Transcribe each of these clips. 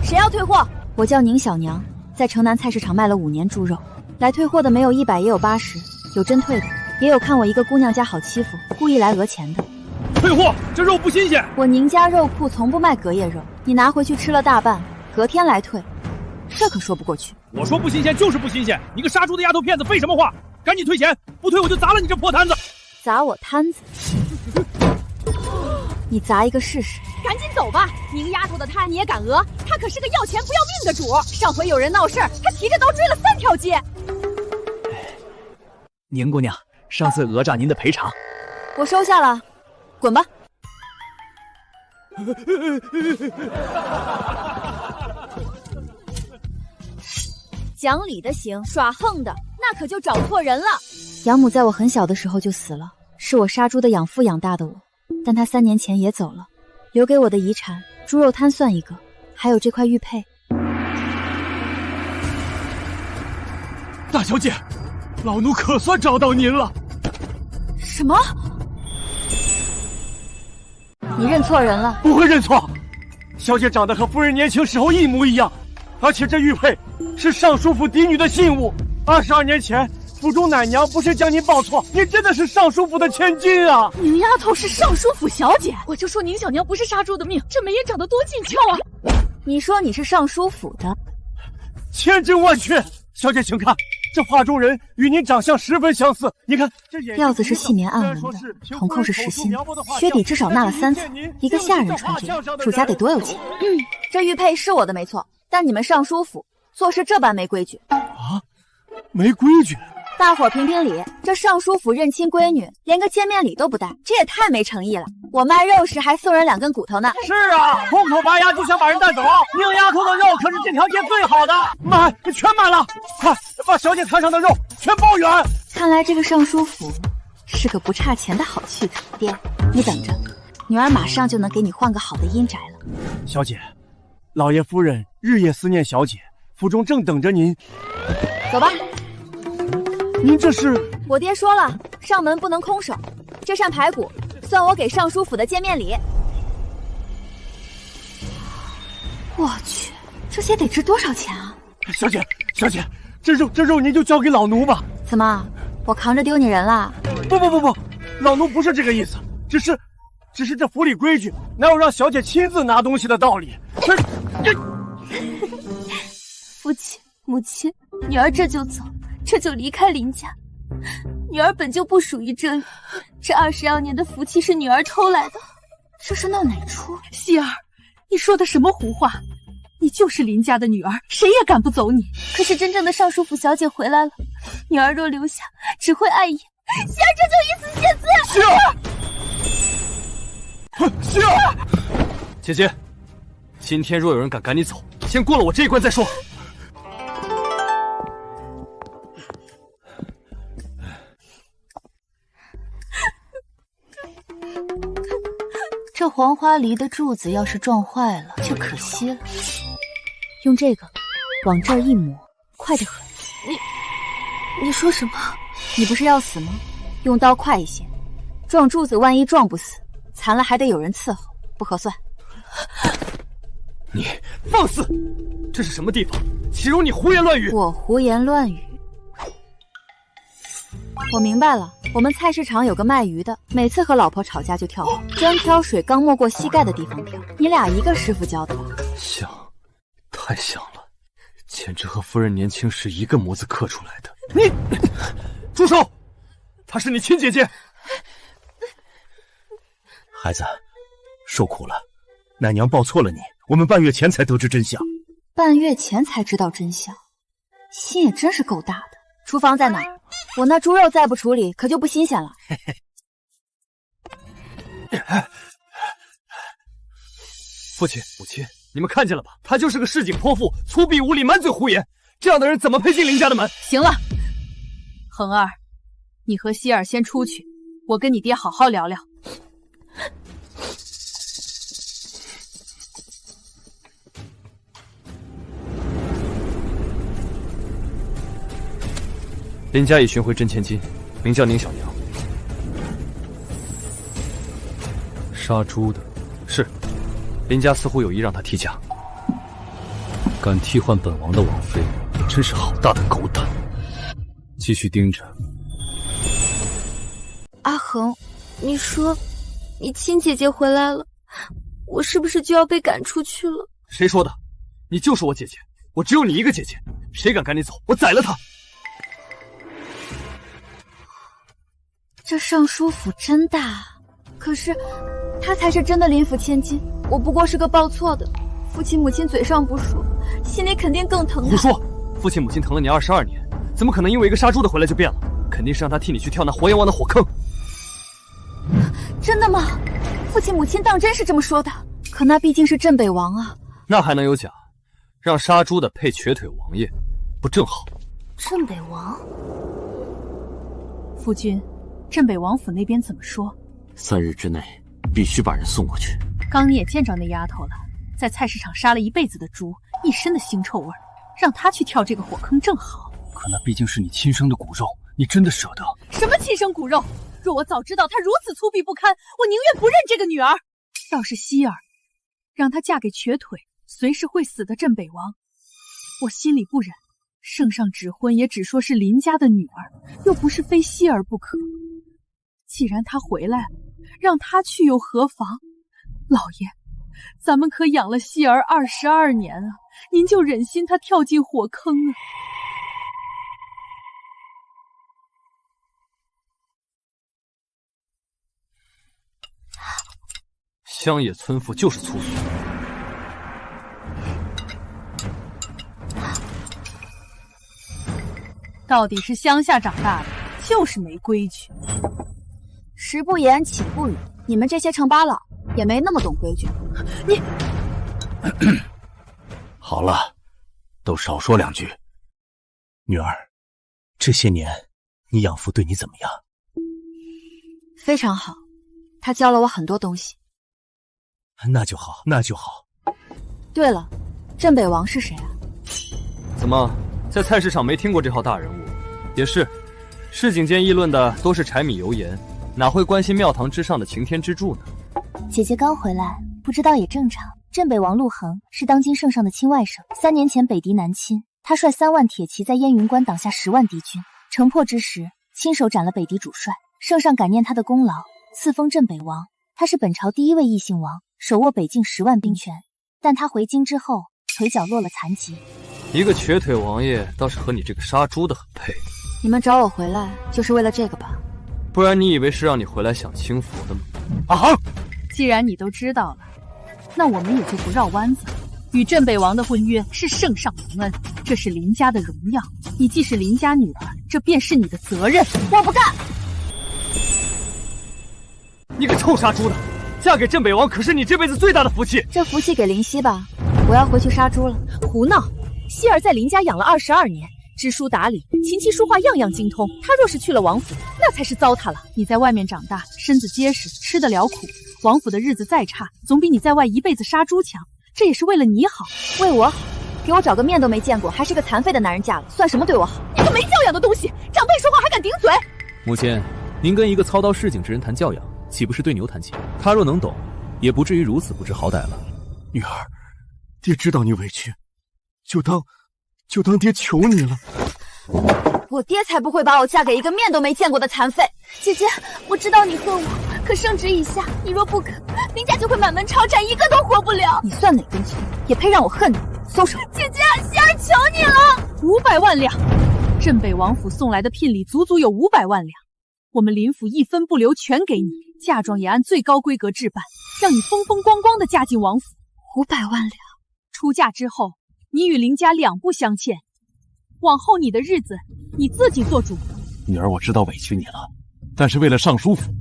谁要退货？我叫宁小娘，在城南菜市场卖了5年猪肉，来退货的没有100也有80，有真退的，也有看我一个姑娘家好欺负，故意来讹钱的。退货，这肉不新鲜。我宁家肉铺从不卖隔夜肉，你拿回去吃了大半，隔天来退，这可说不过去。我说不新鲜就是不新鲜，你个杀猪的丫头片子，废什么话？赶紧退钱，不退我就砸了你这破摊子！砸我摊子？你砸一个试试。赶紧走吧，宁丫头的摊你也敢讹？她可是个要钱不要命的主。上回有人闹事儿，她提着刀追了3条街。宁姑娘，上次讹诈您的赔偿，我收下了，滚吧。讲理的行，耍横的那可就找错人了。养母在我很小的时候就死了，是我杀猪的养父养大的我，但他3年前也走了，留给我的遗产，猪肉摊算一个，还有这块玉佩。大小姐，老奴可算找到您了。什么？你认错人了？不会认错，小姐长得和夫人年轻时候一模一样，而且这玉佩是尚书府嫡女的信物。22年前，府中奶娘不是将您报错，您真的是尚书府的千金啊！宁丫头是尚书府小姐，我就说宁小娘不是杀猪的命，这眉眼长得多俊俏啊！你说你是尚书府的？千真万确，小姐请看，这画中人与您长相十分相似。你看，这料子是细棉暗纹的，铜扣是实心，靴底至少纳了3层，一个下人穿这个，主家得多有钱？这玉佩是我的没错，但你们尚书府做事这般没规矩啊！没规矩？大伙评评理，这尚书府认亲闺女，连个见面礼都不带，这也太没诚意了。我卖肉时还送人2根骨头呢。是啊，空口拔牙就想把人带走。宁丫头的肉可是这条街最好的，买，全买了，快把小姐摊上的肉全包圆。看来这个尚书府是个不差钱的好去处。爹，你等着，女儿马上就能给你换个好的阴宅了。小姐，老爷夫人日夜思念小姐，府中正等着您。走吧。您这是？我爹说了，上门不能空手，这扇排骨算我给尚书府的见面礼。我去，这些得值多少钱啊？小姐，这肉您就交给老奴吧。怎么，我扛着丢你人啦？不，老奴不是这个意思，只是这府里规矩，哪有让小姐亲自拿东西的道理？父亲母亲，女儿这就走，这就离开林家。女儿本就不属于这里，这22年的福气是女儿偷来的。这是闹哪出？希儿，你说的什么胡话？你就是林家的女儿，谁也赶不走你。可是真正的尚书府小姐回来了，女儿若留下，只会碍眼。希儿这就以死谢罪。希儿，姐姐，今天若有人敢赶你走，先过了我这一关再说。这黄花梨的柱子要是撞坏了，就可惜了。用这个往这儿一抹，快得很。你说什么？你不是要死吗？用刀快一些，撞柱子万一撞不死，残了还得有人伺候，不合算。你放肆！这是什么地方？岂容你胡言乱语？我胡言乱语？我明白了，我们菜市场有个卖鱼的，每次和老婆吵架就跳河，专挑水刚没过膝盖的地方跳。你俩一个师傅教的吧？像，太像了，简直和夫人年轻时一个模子刻出来的。你，住手！她是你亲姐姐。孩子，受苦了，奶娘报错了你，我们半月前才得知真相。半月前才知道真相，心也真是够大的。厨房在哪儿？我那猪肉再不处理，可就不新鲜了。父亲、母亲，你们看见了吧？他就是个市井泼妇，粗鄙无礼，满嘴胡言。这样的人怎么配进林家的门？行了，恒儿，你和希儿先出去，我跟你爹好好聊聊。林家已寻回真千金，名叫宁小娘。杀猪的是林家，似乎有意让她替嫁。敢替换本王的王妃，真是好大的狗胆！继续盯着。阿恒，你说，你亲姐姐回来了，我是不是就要被赶出去了？谁说的？你就是我姐姐，我只有你一个姐姐，谁敢赶你走，我宰了他！这尚书府真大，可是她才是真的林府千金，我不过是个报错的。父亲母亲嘴上不说，心里肯定更疼他。胡说！父亲母亲疼了你22年，怎么可能因为一个杀猪的回来就变了？肯定是让他替你去跳那活阎王的火坑。真的吗？父亲母亲当真是这么说的？可那毕竟是镇北王啊。那还能有假？让杀猪的配瘸腿王爷，不正好？镇北王，夫君，镇北王府那边怎么说？3日之内必须把人送过去。刚你也见着那丫头了，在菜市场杀了一辈子的猪，一身的腥臭味，让她去跳这个火坑正好。可那毕竟是你亲生的骨肉，你真的舍得？什么亲生骨肉？若我早知道她如此粗鄙不堪，我宁愿不认这个女儿。倒是希儿，让她嫁给瘸腿随时会死的镇北王，我心里不忍。圣上指婚也只说是林家的女儿，又不是非希儿不可。既然她回来了，让她去又何妨？老爷，咱们可养了希儿22年啊，您就忍心她跳进火坑啊？乡野村妇就是粗俗。到底是乡下长大的，就是没规矩。食不言，寝不语，你们这些城巴佬也没那么懂规矩。你好了，都少说2句。女儿，这些年你养父对你怎么样？非常好，他教了我很多东西。那就好，那就好。对了，镇北王是谁啊？怎么，在菜市场没听过这号大人物？也是，市井间议论的都是柴米油盐，哪会关心庙堂之上的擎天之柱呢？姐姐刚回来，不知道也正常。镇北王陆衡是当今圣上的亲外甥，3年前北敌南侵，他率3万铁骑在燕云关挡下10万敌军，城破之时，亲手斩了北敌主帅。圣上感念他的功劳，赐封镇北王。他是本朝第1位异姓王，手握北境10万兵权。但他回京之后，腿脚落了残疾。一个瘸腿王爷倒是和你这个杀猪的很配。你们找我回来就是为了这个吧？不然你以为是让你回来享清福的吗？阿恒，既然你都知道了，那我们也就不绕弯子了。与镇北王的婚约是圣上蒙恩，这是林家的荣耀。你既是林家女儿，这便是你的责任。我不干！你个臭杀猪的，嫁给镇北王可是你这辈子最大的福气。这福气给林夕吧，我要回去杀猪了。胡闹！希儿在林家养了22年，知书达理，琴棋书画样样精通。她若是去了王府，那才是糟蹋了。你在外面长大，身子结实，吃得了苦。王府的日子再差，总比你在外一辈子杀猪强。这也是为了你好，为我好。给我找个面都没见过，还是个残废的男人嫁了，算什么对我好？你个没教养的东西，长辈说话还敢顶嘴！母亲，您跟一个操刀市井之人谈教养，岂不是对牛弹琴？他若能懂，也不至于如此不知好歹了。女儿，爹知道你委屈，就当爹求你了。我爹才不会把我嫁给一个面都没见过的残废。姐姐，我知道你恨我，可圣旨已下，你若不肯，林家就会满门抄斩，一个都活不了。你算哪根葱，也配让我恨你？松手！姐姐，希儿求你了！500万两，镇北王府送来的聘礼足足有500万两，我们林府一分不留全给你，嫁妆也按最高规格置办，让你风风光光的嫁进王府。500万两，出嫁之后，你与林家两不相欠，往后你的日子你自己做主。女儿，我知道委屈你了，但是为了尚书府，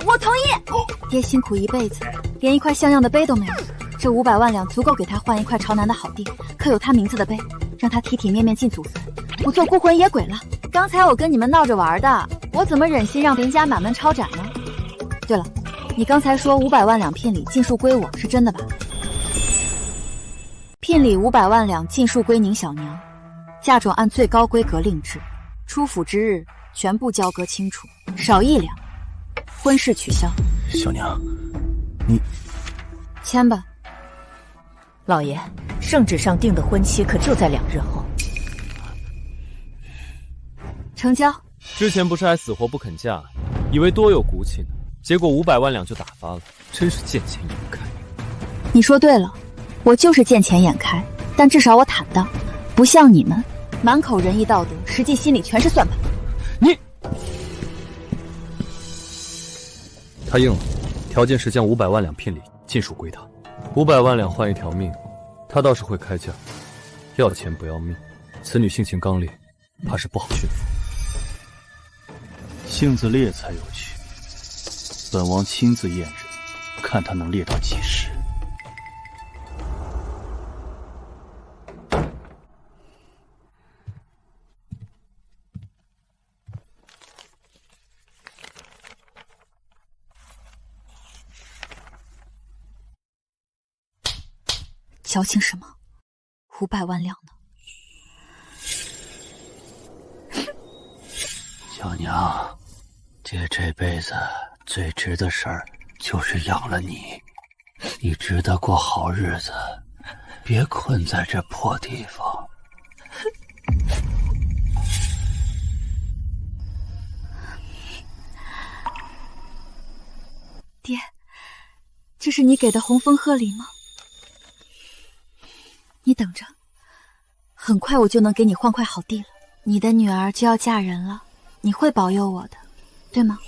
我同意。爹辛苦一辈子，连一块像样的碑都没有，这500万两足够给他换一块朝南的好地，刻有他名字的碑，让他体体面面进祖坟，不做孤魂野鬼了。刚才我跟你们闹着玩的，我怎么忍心让林家满门抄斩呢？对了，你刚才说500万两聘礼尽数归我，是真的吧？聘礼500万两尽数归您小娘，嫁妆按最高规格另制，出府之日全部交割清楚，少1两，婚事取消。小娘，你签吧。老爷，圣旨上定的婚期可就在2日后。成交。之前不是还死活不肯嫁，以为多有骨气呢，结果500万两就打发了，真是见钱眼开。你说对了，我就是见钱眼开，但至少我坦荡，不像你们满口仁义道德，实际心里全是算盘。你，他应了，条件是将500万两聘礼尽数归他，500万两换一条命，他倒是会开价，要钱不要命。此女性情刚烈，怕是不好驯服。性子烈才有趣，本王亲自验人，看他能烈到几时。矫情什么？500万两呢？小娘，姐这辈子最值的事儿就是养了你，你值得过好日子，别困在这破地方。爹，这是你给的红枫贺礼吗？你等着，很快我就能给你换块好地了。你的女儿就要嫁人了，你会保佑我的，对吗？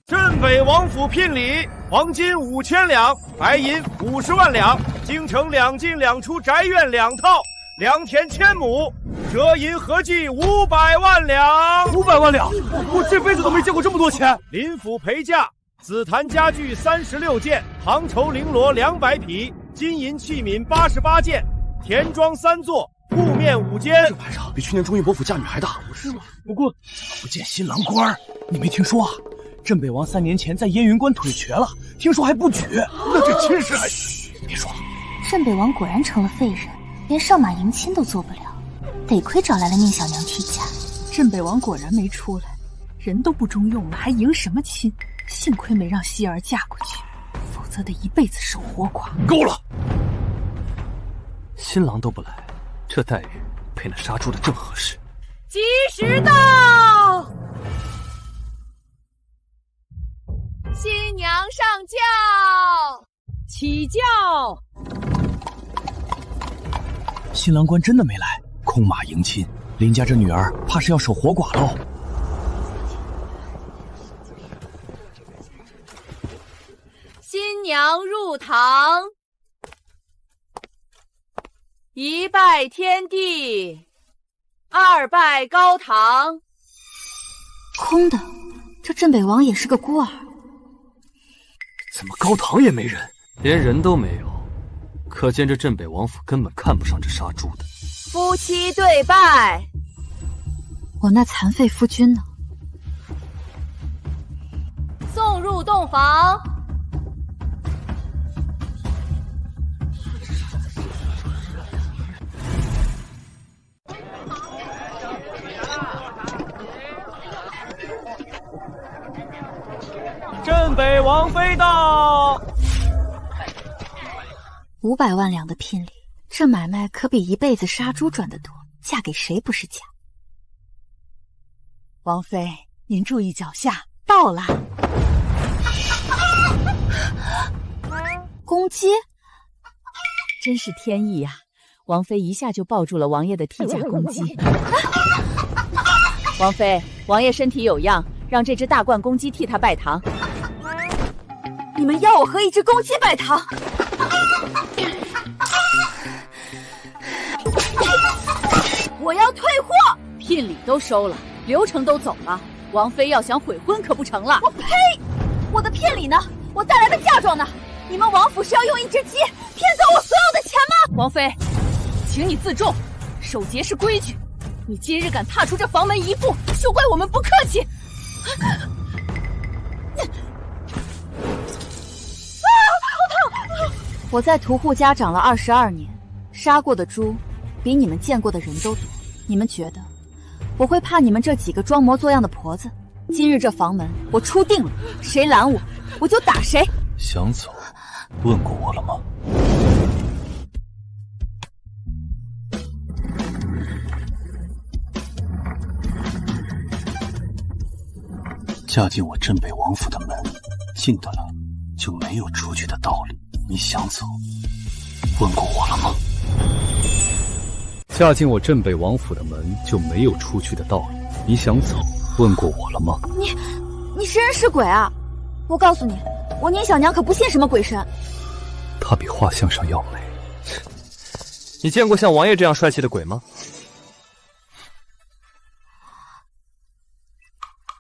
镇北王府聘礼，黄金5000两，白银50万两，京城2进2出宅院2套，2田1000亩，折银合计500万两。500万两，我这辈子都没见过这么多钱。林府陪嫁，紫檀家具36件，杭绸绫罗200匹，金银器皿88件，田庄3座，铺面5间。这排场比去年中义伯府嫁女还大，不是吗？不过不见新郎官，你没听说啊？镇北王3年前在烟云关腿瘸了，听说还不举。那这亲事还……别说了。镇北王果然成了废人，连上马迎亲都做不了，得亏找来了宁小娘替嫁。镇北王果然没出来，人都不中用了，还迎什么亲？幸亏没让希儿嫁过去，否则得一辈子守活寡。够了！新郎都不来，这待遇配那杀猪的正合适。吉时到，新娘上轿，起轿。新郎官真的没来，空马迎亲，林家这女儿怕是要守活寡喽。新娘入堂，一拜天地，二拜高堂。空的，这镇北王也是个孤儿。怎么高堂也没人，连人都没有？可见这镇北王府根本看不上这杀猪的。夫妻对拜。我那残废夫君呢？送入洞房。镇北王妃到！500万两的聘礼，这买卖可比一辈子杀猪赚得多，嫁给谁不是假？王妃，您注意脚下，到了。公鸡，真是天意呀！王妃一下就抱住了王爷的替嫁公鸡。王妃，王爷身体有恙，让这只大冠公鸡替他拜堂。你们要我和一只公鸡拜堂？我要退货！聘礼都收了，流程都走了，王妃要想悔婚可不成了。我呸！我的聘礼呢？我带来的嫁妆呢？你们王府是要用一只鸡骗走我所有的钱吗？王妃，请你自重，守节是规矩。你今日敢踏出这房门一步，休怪我们不客气。我在屠户家长了22年，杀过的猪比你们见过的人都多。你们觉得我会怕你们这几个装模作样的婆子？今日这房门我出定了，谁拦我，我就打谁。想走，问过我了吗？嫁进我镇北王府的门，进得了就没有出去的道理。你想走，问过我了吗？嫁进我镇北王府的门就没有出去的道理。你想走，问过我了吗？你是人是鬼啊？我告诉你，我宁小娘可不信什么鬼神。她比画像上要美。你见过像王爷这样帅气的鬼吗？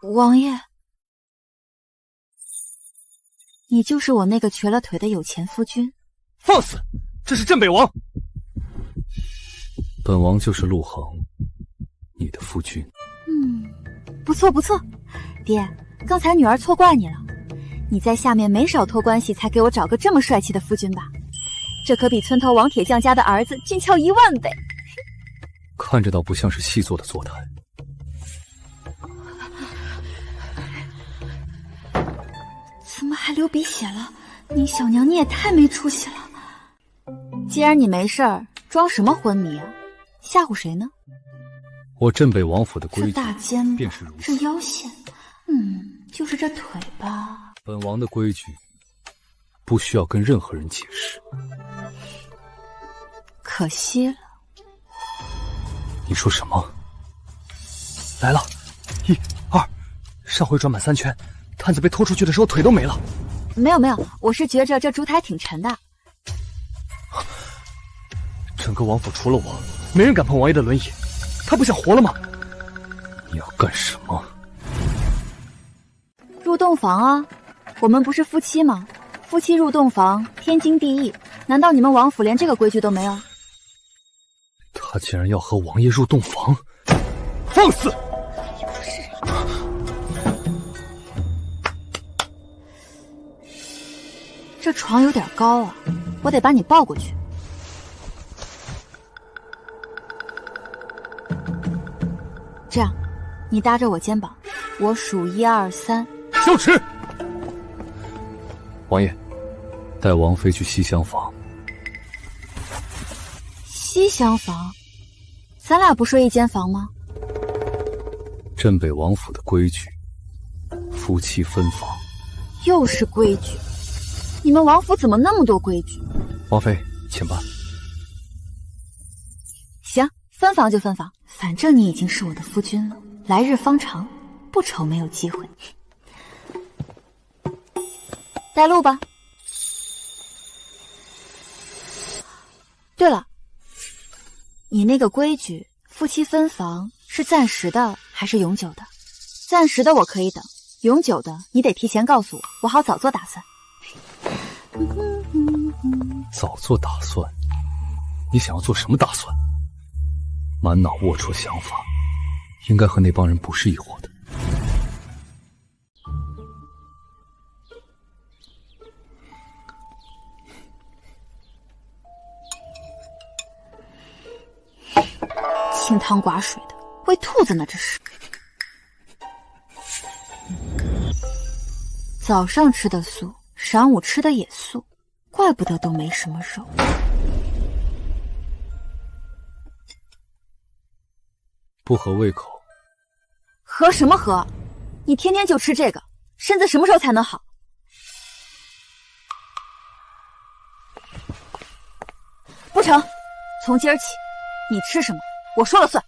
王爷，你就是我那个瘸了腿的有钱夫君？放肆！这是镇北王。本王就是陆恒，你的夫君。不错不错，爹，刚才女儿错怪你了。你在下面没少托关系，才给我找个这么帅气的夫君吧？这可比村头王铁匠家的儿子俊俏10000倍。看着倒不像是细作的坐台。怎么还流鼻血了？宁小娘，你也太没出息了！既然你没事儿，装什么昏迷啊？吓唬谁呢？我镇北王府的规矩，这大肩便是如此。这腰线，就是这腿吧。本王的规矩，不需要跟任何人解释。可惜了。你说什么？来了，1、2，上回转满3圈，探子被拖出去的时候腿都没了。没有，我是觉着这烛台挺沉的。整个王府除了我，没人敢碰王爷的轮椅。他不想活了吗？你要干什么？入洞房啊！我们不是夫妻吗？夫妻入洞房，天经地义。难道你们王府连这个规矩都没有？他竟然要和王爷入洞房，放肆！这床有点高啊，我得把你抱过去。这样，你搭着我肩膀，我数1、2、3。羞耻！王爷，带王妃去西厢房。西厢房？咱俩不睡一间房吗？镇北王府的规矩，夫妻分房。又是规矩，你们王府怎么那么多规矩？王妃，请吧。行，分房就分房，反正你已经是我的夫君了，来日方长，不愁没有机会。带路吧。对了，你那个规矩，夫妻分房是暂时的还是永久的？暂时的我可以等，永久的你得提前告诉我，我好早做打算。早做打算？你想要做什么打算？满脑龌龊想法，应该和那帮人不是一伙的。清汤寡水的，喂兔子呢这是。早上吃的素，晌午吃的也素，怪不得都没什么肉。不合胃口？合什么合？你天天就吃这个，身子什么时候才能好？不成，从今儿起，你吃什么，我说了算。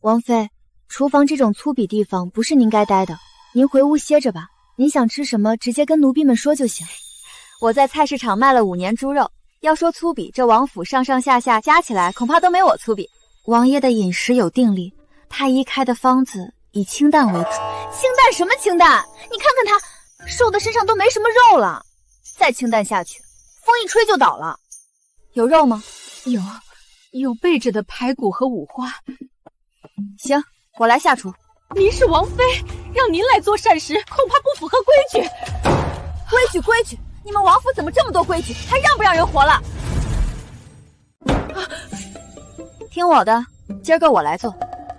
王妃，厨房这种粗鄙地方不是您该待的，您回屋歇着吧。您想吃什么，直接跟奴婢们说就行。我在菜市场卖了5年猪肉，要说粗鄙，这王府上上下下加起来恐怕都没我粗鄙。王爷的饮食有定力，太医开的方子以清淡为主。清淡什么清淡？你看看他瘦的身上都没什么肉了，再清淡下去，风一吹就倒了。有肉吗？有备着的排骨和五花。行，我来下厨。您是王妃，让您来做膳食，恐怕不符合规矩。规矩，你们王府怎么这么多规矩？还让不让人活了？听我的，今儿个我来做。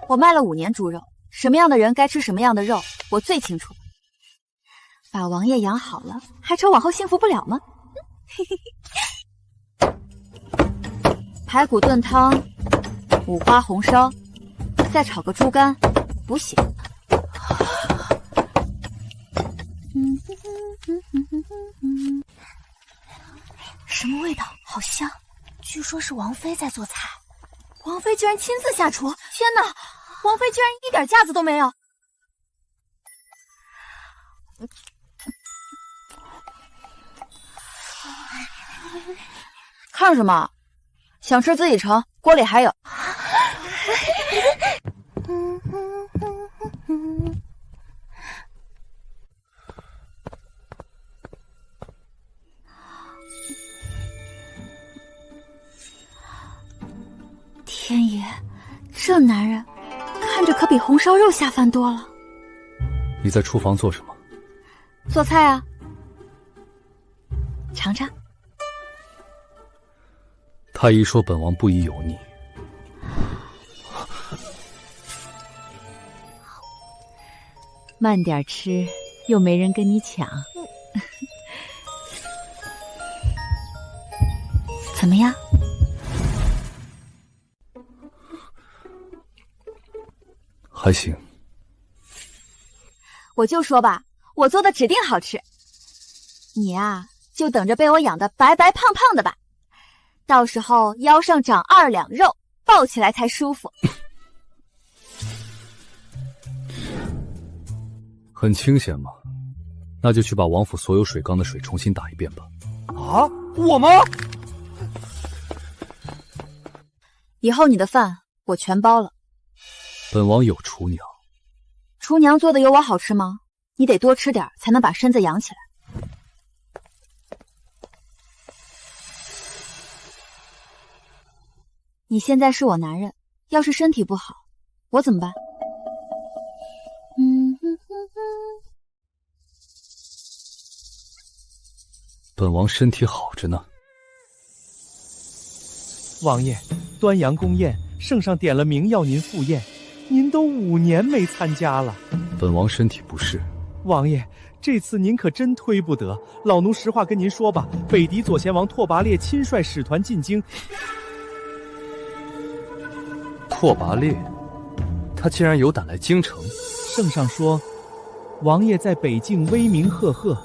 我卖了5年猪肉，什么样的人该吃什么样的肉，我最清楚。把王爷养好了，还愁往后幸福不了吗？排骨炖汤，五花红烧，再炒个猪肝，补血。什么味道？好香！据说是王妃在做菜。王妃居然亲自下厨！天哪，王妃居然一点架子都没有！看什么？想吃自己盛，锅里还有。天爷，这男人看着可比红烧肉下饭多了。你在厨房做什么？做菜啊。尝尝。太医说本王不宜油腻。慢点吃，又没人跟你抢。怎么样？还行。我就说吧，我做的指定好吃。你啊，就等着被我养得白白胖胖的吧。到时候腰上长2两肉，抱起来才舒服。很清闲嘛，那就去把王府所有水缸的水重新打一遍吧。啊，我吗？以后你的饭我全包了。本王有厨娘。厨娘做的有我好吃吗？你得多吃点才能把身子养起来。你现在是我男人，要是身体不好，我怎么办？本王身体好着呢。王爷，端阳宫宴，圣上点了名要您赴宴，您都5年没参加了。本王身体不适。王爷，这次您可真推不得。老奴实话跟您说吧，北狄左贤王拓跋烈亲率使团进京。拓跋烈，他竟然有胆来京城。圣上说，王爷在北境威名赫赫，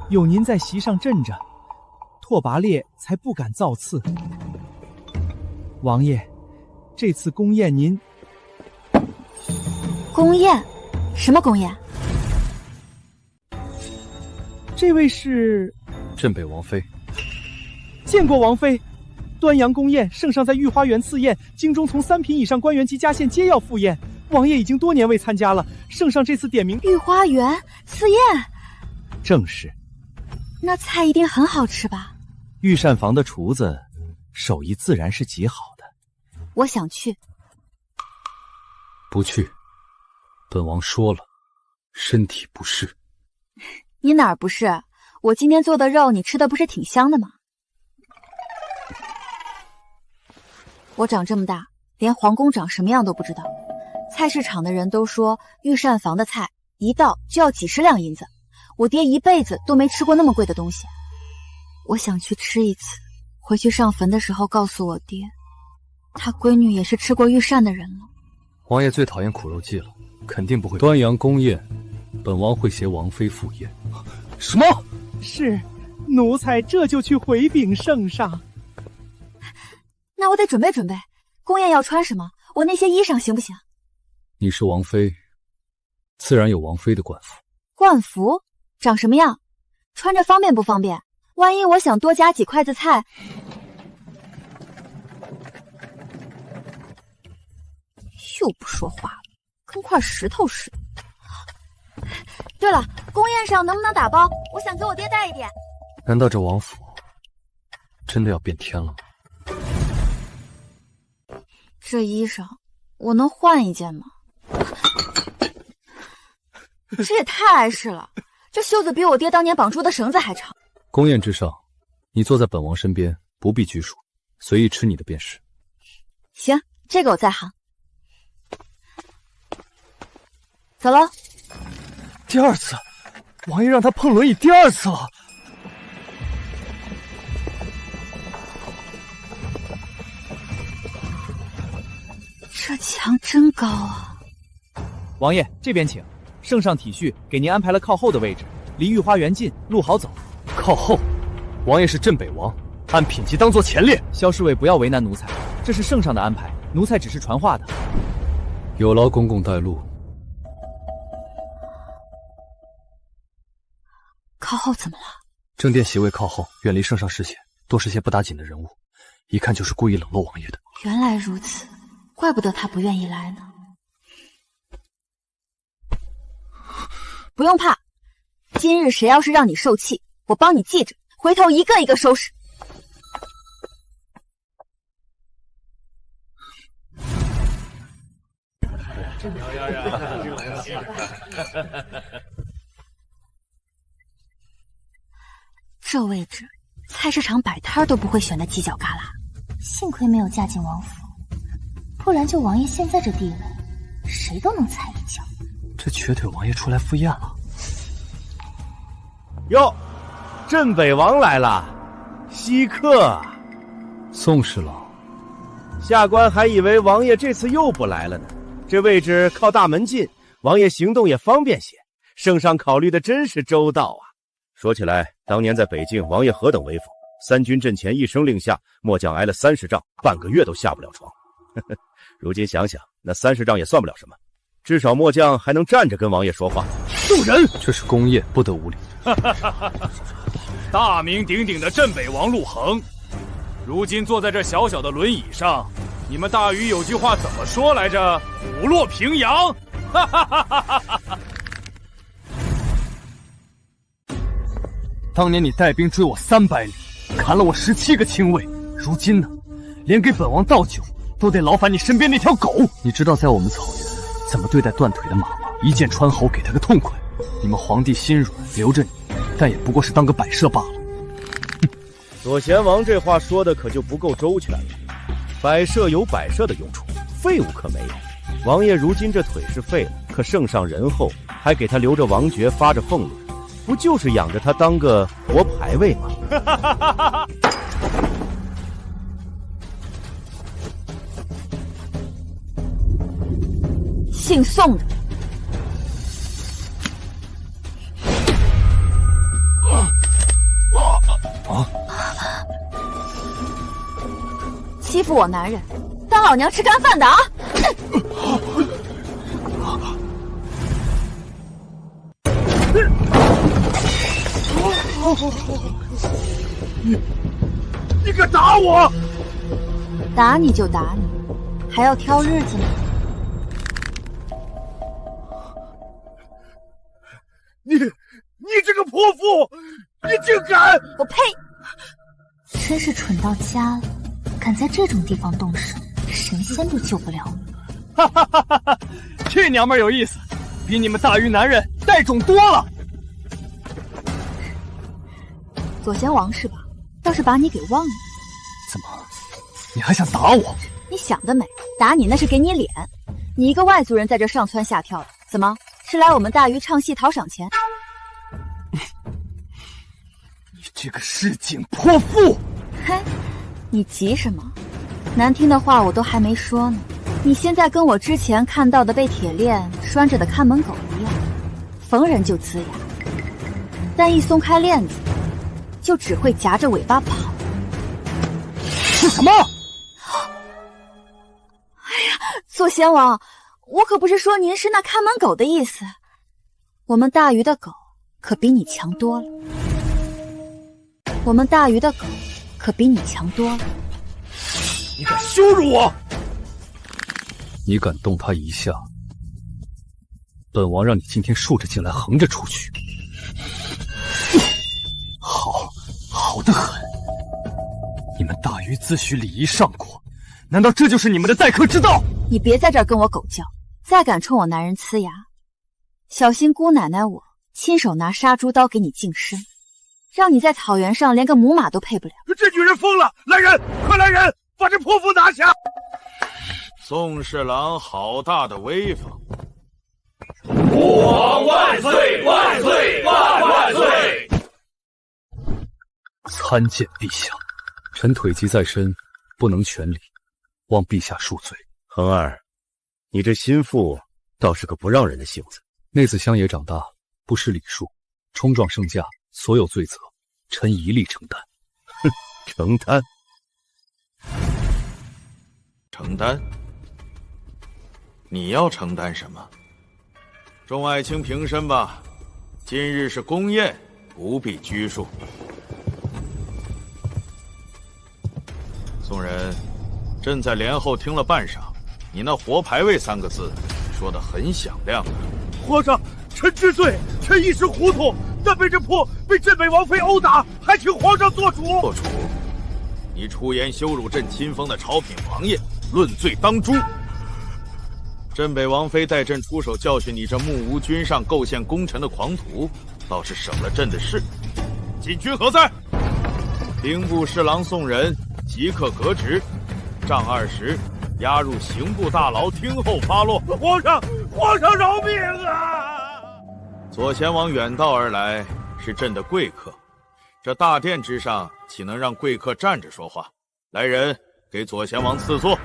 有您在席上镇着，拓跋烈才不敢造次。王爷，这次宫宴您……宫宴？什么宫宴？这位是镇北王妃。见过王妃。端阳宫宴，圣上在御花园赐宴，京中从3品以上官员及家县皆要赴宴。王爷已经多年未参加了，圣上这次点名御花园赐宴。正是。那菜一定很好吃吧？御膳房的厨子手艺自然是极好的。我想去。不去。本王说了，身体不适。你哪儿不是？我今天做的肉你吃的不是挺香的吗？我长这么大，连皇宫长什么样都不知道。菜市场的人都说御膳房的菜一道就要几10两银子，我爹一辈子都没吃过那么贵的东西。我想去吃一次，回去上坟的时候告诉我爹，他闺女也是吃过御膳的人了。王爷最讨厌苦肉计了，肯定不会。端阳宫宴，本王会携王妃赴宴。什么？是，奴才这就去回禀圣上。那我得准备准备，宫宴要穿什么？我那些衣裳行不行？你是王妃，自然有王妃的冠服。冠服长什么样？穿着方便不方便？万一我想多夹几筷子菜……又不说话了，跟块石头似的。对了，宫宴上能不能打包？我想给我爹带一点。难道这王府真的要变天了吗？这衣裳我能换一件吗？这也太碍事了，这袖子比我爹当年绑猪的绳子还长。宫宴之上，你坐在本王身边，不必拘束，随意吃你的便是。行，这个我在行。走喽。第2次，王爷让他碰轮椅第2次了。这墙真高啊！王爷这边请，圣上体恤给您安排了靠后的位置，离御花园近，路好走。靠后，王爷是镇北王，按品级当做前列。萧侍卫不要为难奴才，这是圣上的安排，奴才只是传话的。有劳公公带路。靠后怎么了？正殿席位靠后，远离圣上视线，多是些不打紧的人物，一看就是故意冷落王爷的。原来如此，怪不得他不愿意来呢。不用怕，今日谁要是让你受气，我帮你记着，回头一个一个收拾。这位置，菜市场摆摊都不会选的犄角旮旯。幸亏没有嫁进王府，不然就王爷现在这地位，谁都能踩一脚。这瘸腿王爷出来赴宴了。哟，镇北王来了，稀客。宋侍郎，下官还以为王爷这次又不来了呢。这位置靠大门近，王爷行动也方便些。圣上考虑的真是周到啊。说起来，当年在北境，王爷何等威风，3军阵前一声令下，末将挨了30杖，半个月都下不了床。如今想想，那30杖也算不了什么，至少末将还能站着跟王爷说话。众人，这是宫宴，不得无礼。大名鼎鼎的镇北王陆衡，如今坐在这小小的轮椅上，你们大禹有句话怎么说来着？虎落平阳。当年你带兵追我300里，砍了我17个亲卫，如今呢，连给本王倒酒都得劳烦你身边那条狗。你知道在我们草原怎么对待断腿的马吗？一剑穿喉，给他个痛快。你们皇帝心软，留着你，但也不过是当个摆设罢了。左贤王这话说的可就不够周全了。摆设有摆设的用处，废物可没有。王爷如今这腿是废了，可圣上仁厚，还给他留着王爵，发着俸禄，不就是养着他当个活牌位吗？姓宋的，欺负我男人，当老娘吃干饭的啊！你敢打我？打你就打你，还要挑日子吗？你这个泼妇，你竟敢！我呸！真是蠢到家了，敢在这种地方动手，神仙都救不了你。哈哈哈哈哈！这娘们有意思，比你们大禹男人带种多了。左贤王是吧？倒是把你给忘了。怎么，你还想打我？你想得美，打你那是给你脸。你一个外族人在这上蹿下跳的，怎么是来我们大禹唱戏讨赏钱？你这个市井泼妇！嘿，你急什么？难听的话我都还没说呢。你现在跟我之前看到的被铁链拴着的看门狗一样，逢人就呲牙，但一松开链子，就只会夹着尾巴跑。是什么？哎呀，左贤王，我可不是说您是那看门狗的意思。我们大禹的狗可比你强多了。我们大禹的狗可比你强多了。你敢羞辱我！你敢动他一下，本王让你今天竖着进来，横着出去。好得很。你们大禹自诩礼仪上国，难道这就是你们的待客之道？你别在这儿跟我狗叫，再敢冲我男人呲牙，小心姑奶奶我亲手拿杀猪刀给你净身，让你在草原上连个母马都配不了。这女人疯了！来人，快来人，把这泼妇拿下！宋侍郎好大的威风！父皇万岁万岁万万岁！参见陛下，臣腿疾在身，不能全礼，望陛下恕罪。恒儿，你这心腹倒是个不让人的性子。内子乡野长大，不识礼数，冲撞圣驾，所有罪责，臣一力承担。哼，承担？承担？你要承担什么？众爱卿平身吧，今日是宫宴，不必拘束。宋人，朕在帘后听了半晌，你那活牌位3个字说得很响亮啊。皇上，臣知罪，臣一时糊涂，但被这破被镇北王妃殴打，还请皇上做主。做主？你出言羞辱朕亲封的朝品王爷，论罪当诛。镇北王妃待朕出手教训你这目无君上构陷功臣的狂徒，倒是省了朕的事。禁军何在？兵部侍郎宋仁即刻革职，杖20，押入刑部大牢，听候发落。皇上饶命啊！左贤王远道而来，是朕的贵客，这大殿之上岂能让贵客站着说话？来人，给左贤王赐座。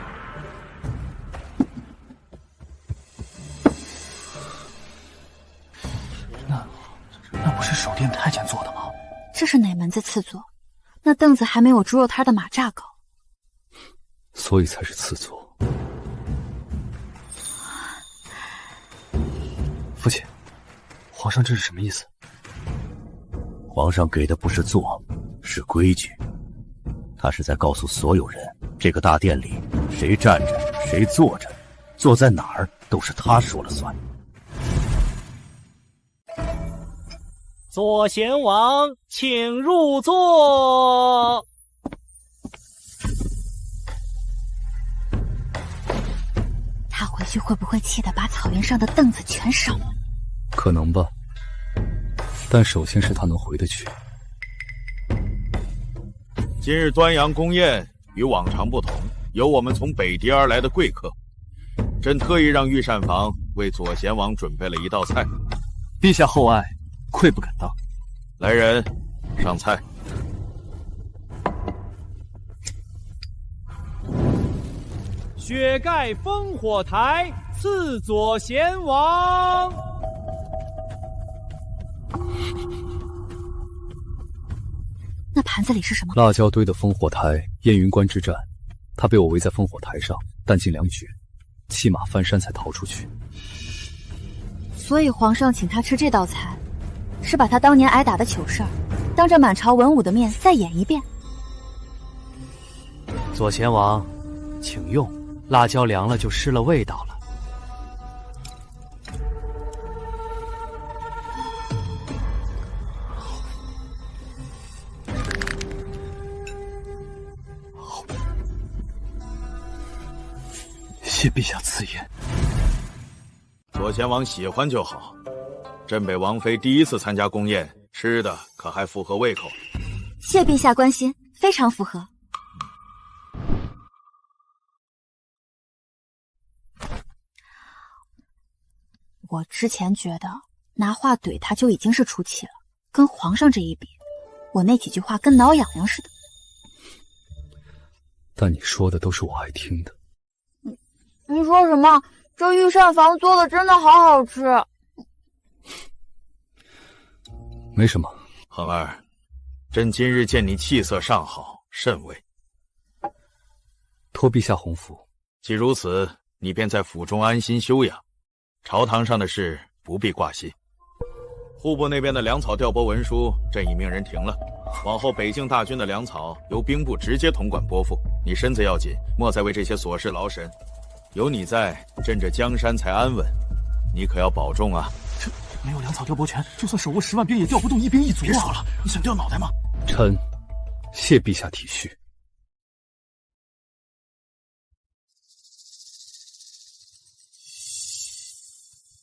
那不是守殿太监做的吗？这是哪门子次座？那凳子还没我猪肉摊的马扎高，所以才是次座。父亲，皇上这是什么意思？皇上给的不是座，是规矩。他是在告诉所有人，这个大殿里谁站着谁坐着，坐在哪儿都是他说了算。左贤王，请入座。他回去会不会气得把草原上的凳子全烧了？可能吧，但首先是他能回得去。今日端阳宫宴与往常不同，有我们从北狄而来的贵客。朕特意让御膳房为左贤王准备了一道菜。陛下厚爱，愧不敢当。来人，上菜。雪盖烽火台，赐左贤王。那盘子里是什么？辣椒堆的烽火台，燕云关之战，他被我围在烽火台上，弹尽粮绝，弃马翻山才逃出去。所以皇上请他吃这道菜，是把他当年挨打的糗事儿，当着满朝文武的面再演一遍。左贤王，请用，辣椒凉了就失了味道了。谢陛下赐言。左贤王喜欢就好。镇北王妃第一次参加宫宴，吃的可还符合胃口。谢陛下关心，非常符合。我之前觉得拿话怼他就已经是出气了，跟皇上这一比，我那几句话跟挠痒痒似的。但你说的都是我爱听的。你说什么？这御膳房做的真的好好吃。没什么。恒儿，朕今日见你气色尚好，甚慰。托陛下洪福。既如此，你便在府中安心休养，朝堂上的事不必挂心。户部那边的粮草调拨文书，朕已命人停了。往后北境大军的粮草由兵部直接统管拨付。你身子要紧，莫再为这些琐事劳神。有你在，朕这江山才安稳。你可要保重啊！这没有粮草调拨权，就算手握10万兵，也调不动一兵一卒啊！别说了，你想掉脑袋吗？臣谢陛下体恤。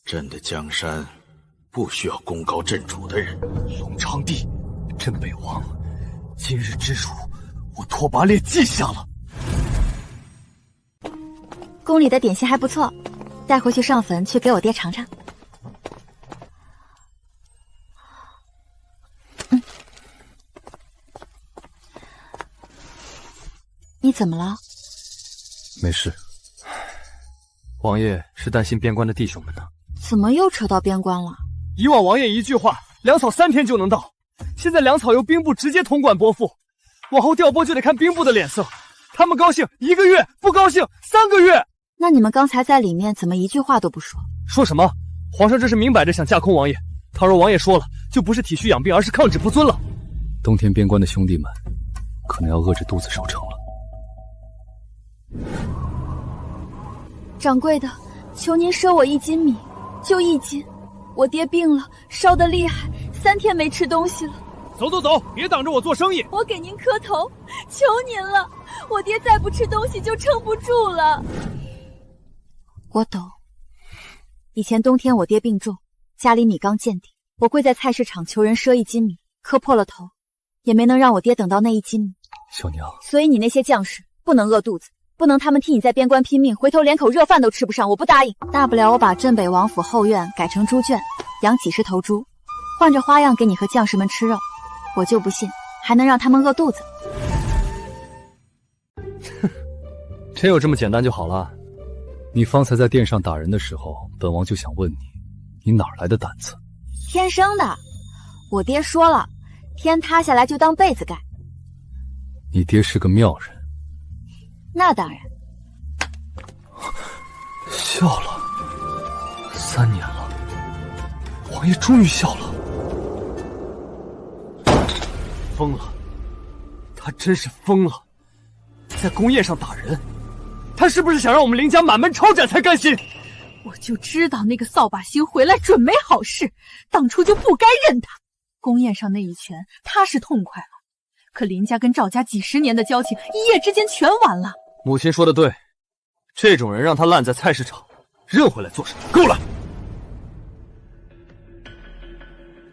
朕的江山不需要功高震主的人。龙昌帝，镇北王，今日之辱，我拓跋烈记下了。宫里的点心还不错，带回去上坟去给我爹尝尝。你怎么了？没事。王爷是担心边关的弟兄们呢。怎么又扯到边关了？以往王爷一句话，粮草3天就能到，现在粮草由兵部直接统管拨付，往后调拨就得看兵部的脸色，他们高兴1个月，不高兴3个月。那你们刚才在里面怎么一句话都不说？说什么？皇上这是明摆着想架空王爷，倘若王爷说了，就不是体恤养病，而是抗旨不遵了。冬天边关的兄弟们可能要饿着肚子守城了。掌柜的，求您赊我1斤米，就1斤。我爹病了，烧得厉害，3天没吃东西了。走走走，别挡着我做生意。我给您磕头，求您了，我爹再不吃东西就撑不住了。我懂，以前冬天我爹病重，家里米缸见底，我跪在菜市场求人赊1斤米，磕破了头，也没能让我爹等到那1斤米。小娘，所以你那些将士不能饿肚子，不能他们替你在边关拼命，回头连口热饭都吃不上，我不答应。大不了我把镇北王府后院改成猪圈，养几10头猪，换着花样给你和将士们吃肉，我就不信还能让他们饿肚子。真有这么简单就好了？你方才在殿上打人的时候，本王就想问你，你哪来的胆子？天生的，我爹说了，天塌下来就当被子盖。你爹是个妙人。那当然。笑了，3年了，王爷终于笑了。疯了，他真是疯了，在宫宴上打人，他是不是想让我们林家满门抄斩才甘心？我就知道那个扫把星回来准没好事，当初就不该认他。宫宴上那一拳，他是痛快了，可林家跟赵家几10年的交情，一夜之间全完了。母亲说的对，这种人让他烂在菜市场，认回来做什么？够了！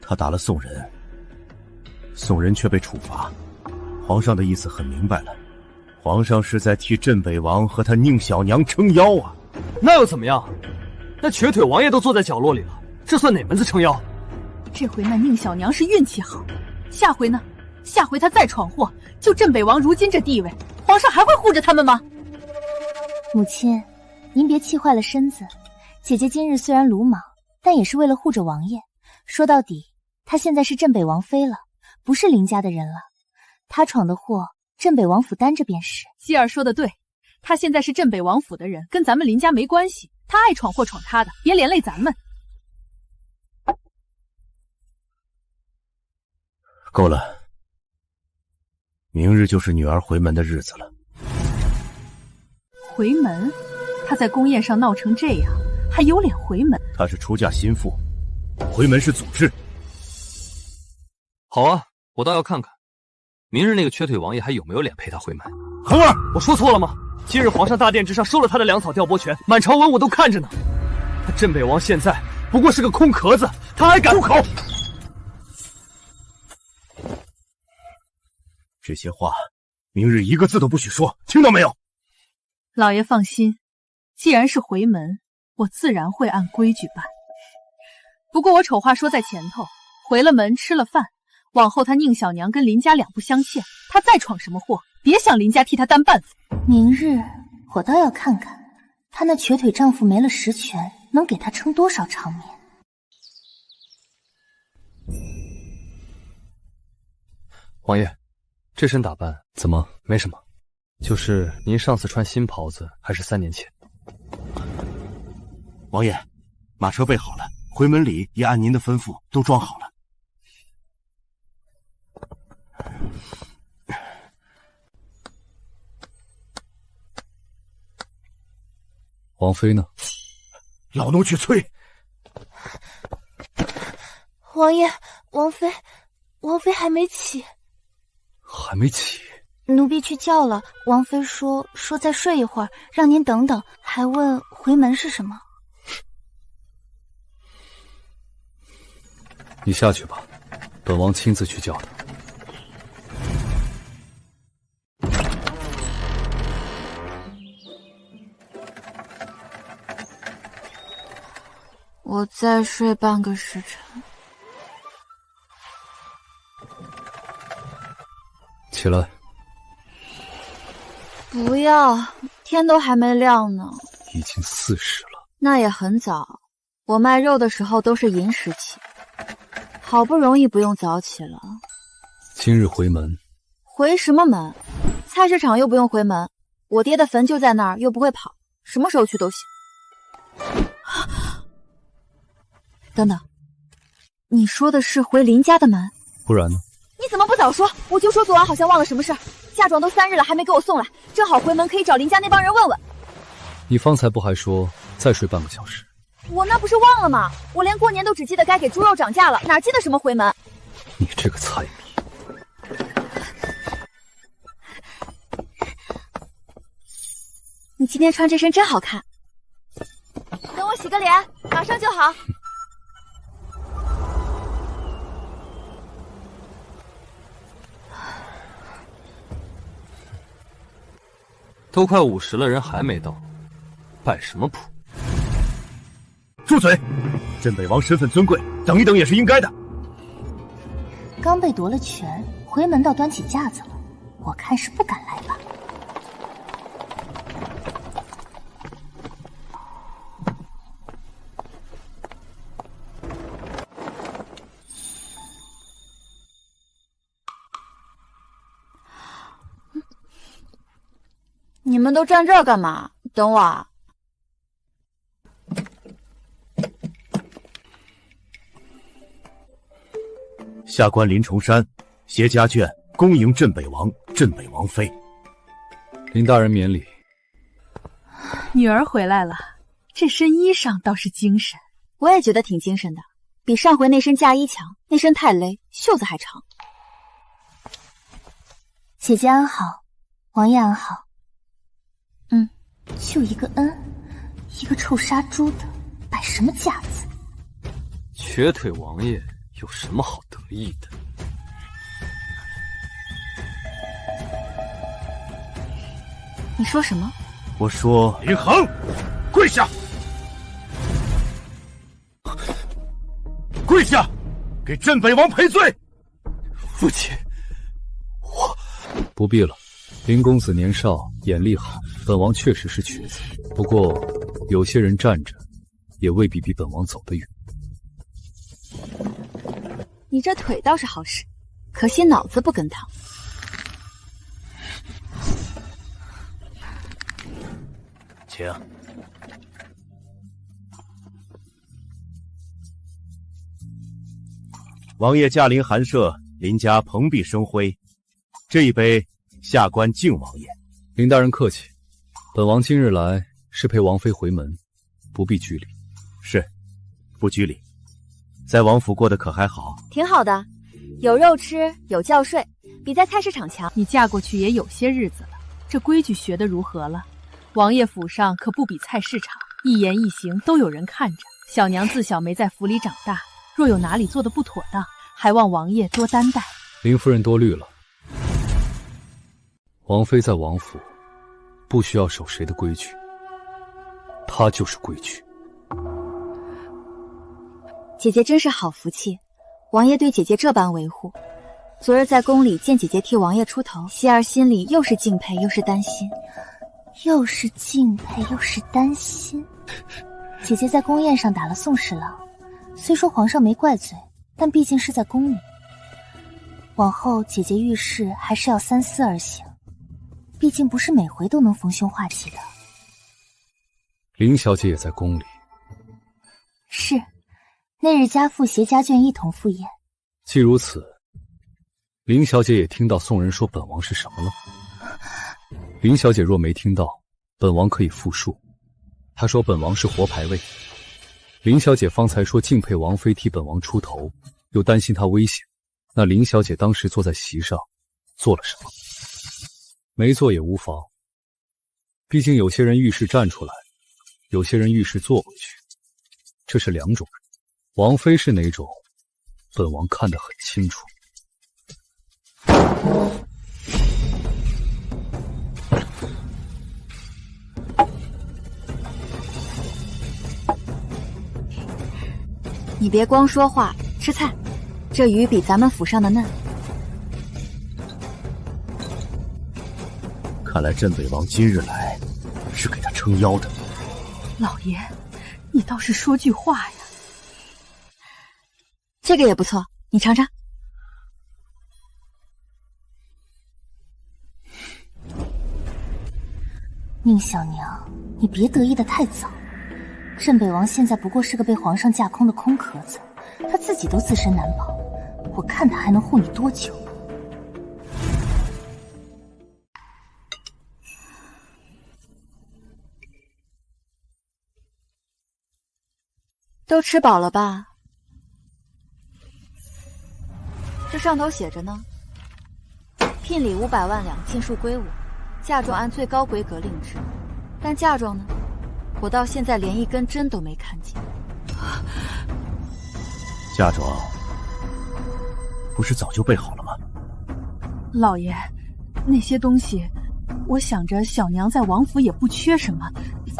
他打了宋人，宋人却被处罚。皇上的意思很明白了，皇上是在替镇北王和他宁小娘撑腰啊！那又怎么样？那瘸腿王爷都坐在角落里了，这算哪门子撑腰？这回那宁小娘是运气好，下回呢？下回他再闯祸，就镇北王如今这地位，皇上还会护着他们吗？母亲，您别气坏了身子。姐姐今日虽然鲁莽，但也是为了护着王爷。说到底，她现在是镇北王妃了，不是林家的人了。她闯的祸，镇北王府担着便是。希儿说的对，她现在是镇北王府的人，跟咱们林家没关系。她爱闯祸闯她的，别连累咱们。够了，明日就是女儿回门的日子了。回门？她在宫宴上闹成这样，还有脸回门？她是出嫁心腹，回门是祖制。好啊，我倒要看看，明日那个瘸腿王爷还有没有脸陪他回门。恒儿，我说错了吗？今日皇上大殿之上收了他的粮草调拨权，满朝文武都看着呢。他镇北王现在不过是个空壳子，他还敢？住口！这些话，明日一个字都不许说，听到没有？老爷放心，既然是回门，我自然会按规矩办。不过我丑话说在前头，回了门吃了饭，往后他宁小娘跟林家两不相欠，他再闯什么祸，别想林家替他担半分。明日我倒要看看，她那瘸腿丈夫没了实权，能给她撑多少场面。王爷，这身打扮怎么？没什么，就是您上次穿新袍子还是3年前。王爷，马车备好了，回门礼也按您的吩咐都装好了。王妃呢？老奴去催。王爷，王妃还没起。还没起？奴婢去叫了，王妃说再睡一会儿，让您等等，还问回门是什么。你下去吧，本王亲自去叫他。我再睡半个时辰。起来。不要，天都还没亮呢。已经40了，那也很早。我卖肉的时候都是寅时起，好不容易不用早起了。今日回门。回什么门？菜市场又不用回门，我爹的坟就在那儿，又不会跑，什么时候去都行。等等，你说的是回林家的门？不然呢？你怎么不早说？我就说昨晚好像忘了什么事儿，嫁妆都3日了还没给我送来，正好回门可以找林家那帮人问问。你方才不还说再睡半个小时？我那不是忘了吗？我连过年都只记得该给猪肉涨价了，哪记得什么回门？你这个菜迷！你今天穿这身真好看，等我洗个脸，马上就好。都快50了，人还没到，摆什么谱？住嘴！镇北王身份尊贵，等一等也是应该的。刚被夺了权，回门倒端起架子了，我看是不敢来吧。你们都站这儿干嘛？等我啊！下官林重山携家眷恭迎镇北王、镇北王妃。林大人免礼。女儿回来了，这身衣裳倒是精神。我也觉得挺精神的，比上回那身嫁衣强，那身太勒，袖子还长。姐姐安好，王爷安好。就一个恩，一个臭杀猪的，摆什么架子？瘸腿王爷有什么好得意的？你说什么？我说林恒，跪下！跪下，给镇北王赔罪！父亲，我不必了。林公子年少，眼力好，本王确实是瘸子。不过，有些人站着，也未必比本王走得远。你这腿倒是好使，可惜脑子不跟趟。请。王爷驾临寒舍，林家蓬荜生辉，这一杯。下官敬王爷。林大人客气，本王今日来是陪王妃回门，不必拘礼。是，不拘礼。在王府过得可还好？挺好的，有肉吃，有觉睡，比在菜市场强。你嫁过去也有些日子了，这规矩学得如何了？王爷府上可不比菜市场，一言一行都有人看着。小娘自小没在府里长大，若有哪里做得不妥当，还望王爷多担待。林夫人多虑了。王妃在王府，不需要守谁的规矩，她就是规矩。姐姐真是好福气，王爷对姐姐这般维护。昨日在宫里见姐姐替王爷出头，希儿心里又是敬佩又是担心。又是敬佩又是担心。姐姐在宫宴上打了宋侍郎，虽说皇上没怪罪，但毕竟是在宫里。往后姐姐遇事还是要三思而行。毕竟不是每回都能逢凶化吉的。林小姐也在宫里。是，那日家父携家眷一同赴宴。既如此，林小姐也听到宋人说本王是什么了？林小姐若没听到，本王可以复述。她说本王是活牌位。林小姐方才说敬佩王妃替本王出头，又担心她危险。那林小姐当时坐在席上做了什么？没做也无妨，毕竟有些人遇事站出来，有些人遇事坐回去，这是两种人。王妃是哪种，本王看得很清楚。你别光说话，吃菜，这鱼比咱们府上的嫩。看来镇北王今日来是给他撑腰的。老爷，你倒是说句话呀！这个也不错，你尝尝。宁小娘，你别得意的太早。镇北王现在不过是个被皇上架空的空壳子，他自己都自身难保，我看他还能护你多久。都吃饱了吧？这上头写着呢，聘礼500万两，尽数归我，嫁妆按最高规格另制。但嫁妆呢，我到现在连一根针都没看见。嫁妆不是早就备好了吗？老爷，那些东西，我想着小娘在王府也不缺什么，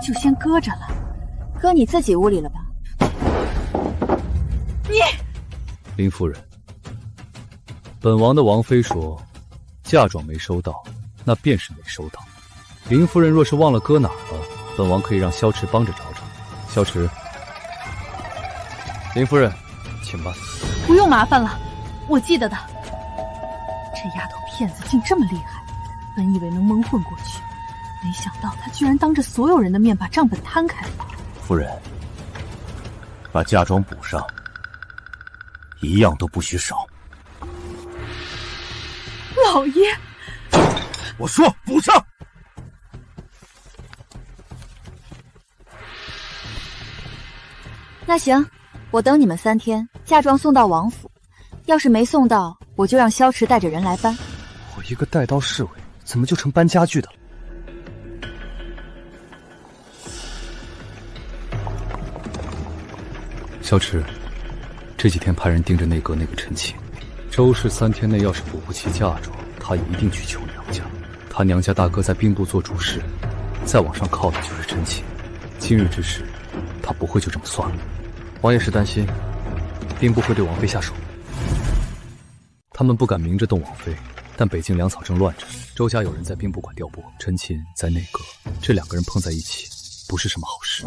就先搁着了。搁你自己屋里了吧？你，林夫人，本王的王妃说，嫁妆没收到，那便是没收到。林夫人若是忘了搁哪儿了，本王可以让萧池帮着找找。萧池，林夫人，请吧。不用麻烦了，我记得的。这丫头片子竟这么厉害，本以为能蒙混过去，没想到她居然当着所有人的面把账本摊开了。夫人，把嫁妆补上，一样都不许少。老爷，我说补上。那行，我等你们3天，嫁妆送到王府。要是没送到，我就让萧池带着人来搬。我一个带刀侍卫，怎么就成搬家具的了？萧池，这几天派人盯着内阁那个陈琴，周氏3天内要是补不齐嫁妆，他一定去求娘家。他娘家大哥在兵部做主事，再往上靠的就是陈琴。今日之事，他不会就这么算了。王爷是担心兵部会对王妃下手，他们不敢明着动王妃，但北境粮草正乱着，周家有人在兵部馆调拨，陈琴在内阁，这2个人碰在一起，不是什么好事。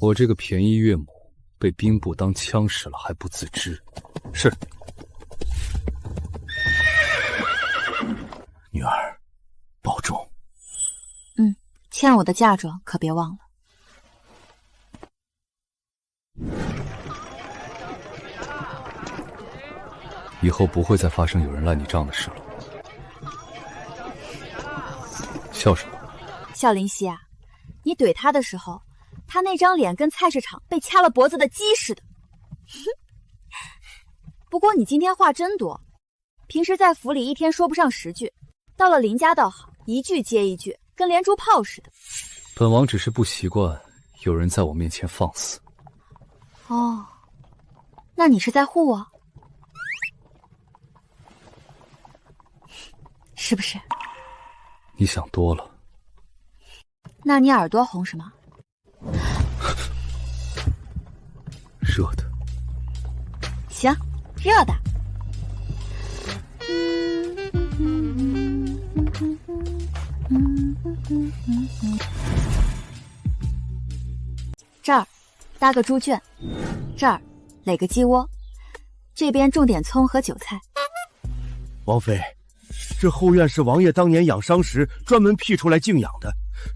我这个便宜岳母被兵部当枪使了还不自知。是。女儿，保重。欠我的嫁妆可别忘了。以后不会再发生有人赖你账的事了。笑什么？笑林夕啊，你怼他的时候，他那张脸跟菜市场被掐了脖子的鸡似的。不过你今天话真多，平时在府里一天说不上10句，到了林家倒好，一句接一句，跟连珠炮似的。本王只是不习惯有人在我面前放肆。哦，那你是在护我？是不是？你想多了。那你耳朵红什么？热的。行，热的。这儿搭个猪圈，这儿垒个鸡窝，这边种点葱和韭菜。王妃，这后院是王爷当年养伤时专门辟出来静养的，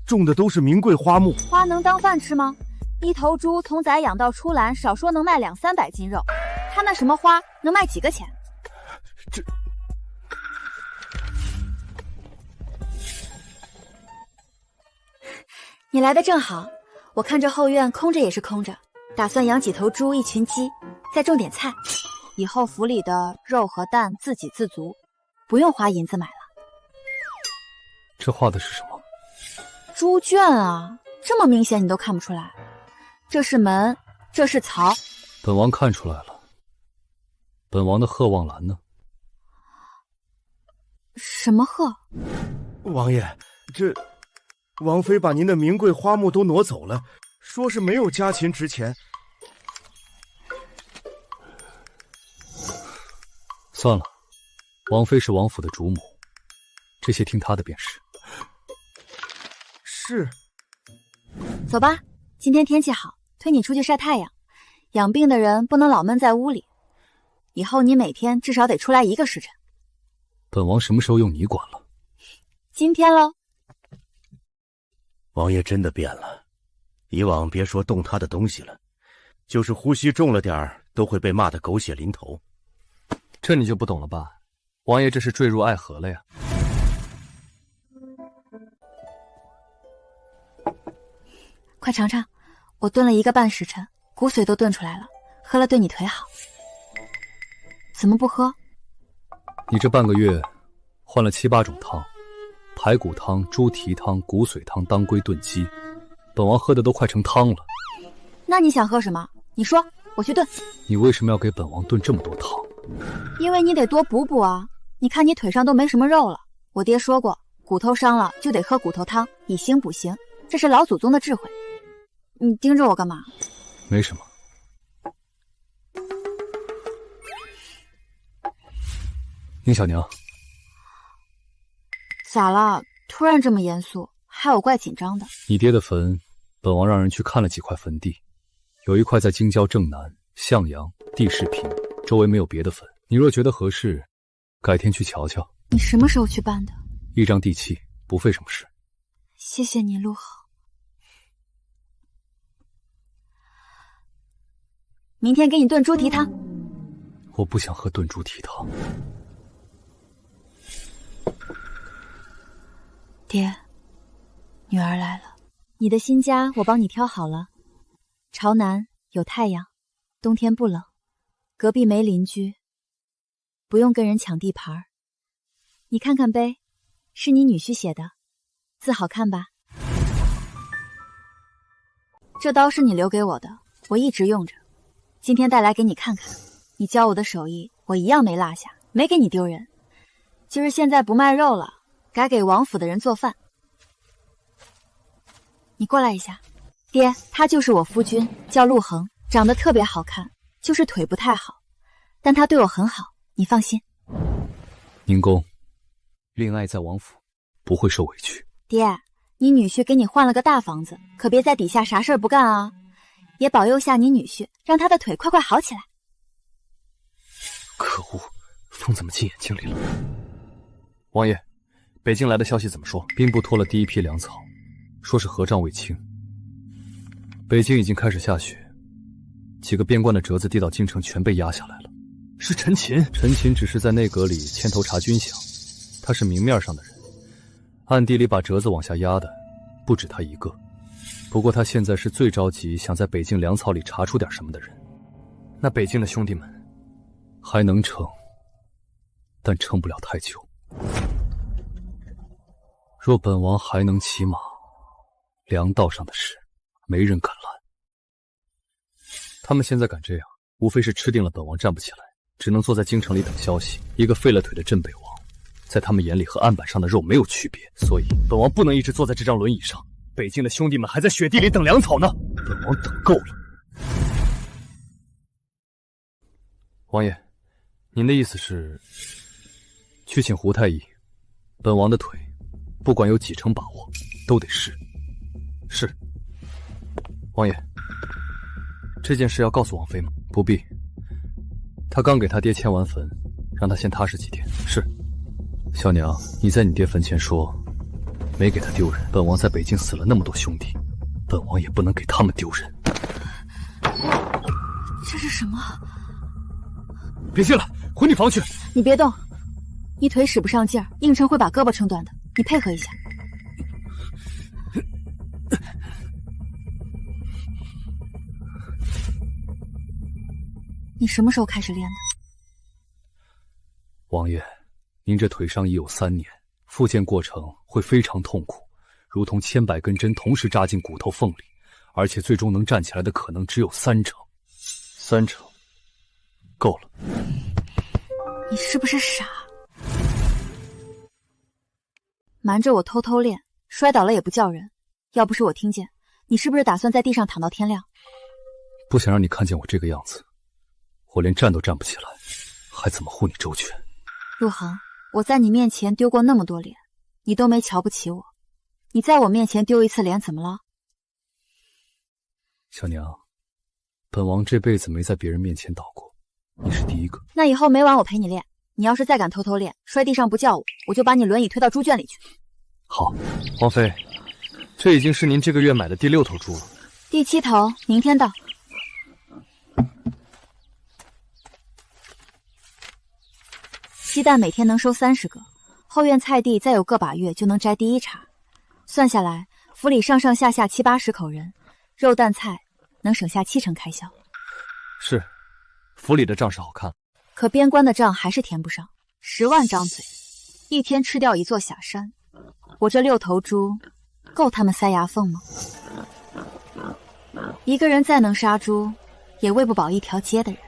种的都是名贵花木。花能当饭吃吗？一头猪从宰养到出栏，少说能卖200-300斤肉，他那什么花能卖几个钱？这……你来的正好，我看这后院空着也是空着，打算养几头猪1群鸡，再种点菜，以后府里的肉和蛋自给自足，不用花银子买了。这画的是什么？猪圈啊，这么明显你都看不出来？这是门，这是槽。本王看出来了。本王的鹤望兰呢？什么鹤？王爷，这王妃把您的名贵花木都挪走了，说是没有家禽值钱。算了，王妃是王府的主母，这些听她的便是。是。走吧，今天天气好，推你出去晒太阳。养病的人不能老闷在屋里，以后你每天至少得出来1个时辰。本王什么时候用你管了？今天喽。王爷真的变了，以往别说动他的东西了，就是呼吸重了点儿，都会被骂得狗血淋头。这你就不懂了吧？王爷这是坠入爱河了呀。快尝尝，我炖了1个半时辰，骨髓都炖出来了，喝了对你腿好。怎么不喝？你这半个月换了7、8种汤，排骨汤、猪蹄汤、骨髓汤、当归炖鸡，本王喝的都快成汤了。那你想喝什么？你说，我去炖。你为什么要给本王炖这么多汤？因为你得多补补啊！你看你腿上都没什么肉了，我爹说过，骨头伤了就得喝骨头汤，以形补形，这是老祖宗的智慧。你盯着我干嘛？没什么。宁小娘，咋了？突然这么严肃，害我怪紧张的。你爹的坟，本王让人去看了几块坟地，有一块在京郊正南，向阳，地势平，周围没有别的坟。你若觉得合适，改天去瞧瞧。你什么时候去办的？一张地契，不费什么事。谢谢你，陆恒。明天给你炖猪蹄汤。我不想喝炖猪蹄汤。爹，女儿来了。你的新家我帮你挑好了，朝南有太阳，冬天不冷，隔壁没邻居，不用跟人抢地盘。你看看碑，是你女婿写的，字好看吧？这刀是你留给我的，我一直用着，今天带来给你看看。你教我的手艺，我一样没落下，没给你丢人。就是现在不卖肉了，改给王府的人做饭。你过来一下。爹，他就是我夫君，叫陆恒，长得特别好看，就是腿不太好，但他对我很好，你放心。宁公，恋爱在王府，不会受委屈。爹，你女婿给你换了个大房子，可别在底下啥事儿不干啊！也保佑下你女婿，让他的腿快快好起来。可恶，风怎么进眼睛里了？王爷，北京来的消息怎么说？兵部拖了第一批粮草，说是合帐未清。北京已经开始下雪，几个边关的折子递到京城全被压下来了。是陈琴？陈琴只是在内阁里牵头查军饷，他是明面上的人，暗地里把折子往下压的不止他一个。不过他现在是最着急想在北京粮草里查出点什么的人。那北京的兄弟们还能撑，但撑不了太久。若本王还能骑马，粮道上的事没人敢拦。他们现在敢这样，无非是吃定了本王站不起来，只能坐在京城里等消息。一个废了腿的镇北王，在他们眼里和案板上的肉没有区别，所以本王不能一直坐在这张轮椅上。北京的兄弟们还在雪地里等粮草呢，本王等够了。王爷，您的意思是去请胡太医？本王的腿不管有几成把握都得试。是。王爷，这件事要告诉王妃吗？不必，他刚给他爹迁完坟，让他先踏实几天。是。小娘，你在你爹坟前说没给他丢人，本王在北京死了那么多兄弟，本王也不能给他们丢人。这是什么？别进来，回你房去。你别动，你腿使不上劲儿，硬撑会把胳膊撑断的，你配合一下。你什么时候开始练的？王爷，您这腿伤已有3年，复健过程会非常痛苦，如同千百根针同时扎进骨头缝里，而且最终能站起来的可能只有3成。3成，够了。你是不是傻？瞒着我偷偷练，摔倒了也不叫人。要不是我听见，你是不是打算在地上躺到天亮？不想让你看见我这个样子，我连站都站不起来，还怎么护你周全？陆恒，我在你面前丢过那么多脸，你都没瞧不起我。你在我面前丢一次脸怎么了？小娘，本王这辈子没在别人面前倒过，你是第一个。那以后每晚我陪你练，你要是再敢偷偷练，摔地上不叫我，我就把你轮椅推到猪圈里去。好，王妃，这已经是您这个月买的第6头猪了。第7头明天到。鸡蛋每天能收30个，后院菜地再有个把月就能摘第1茬。算下来，府里上上下下70、80口人，肉蛋菜能省下70%开销。是，府里的账是好看，可边关的账还是填不上。10万张嘴，一天吃掉一座小山。我这6头猪，够他们塞牙缝吗？一个人再能杀猪，也喂不饱一条街的人，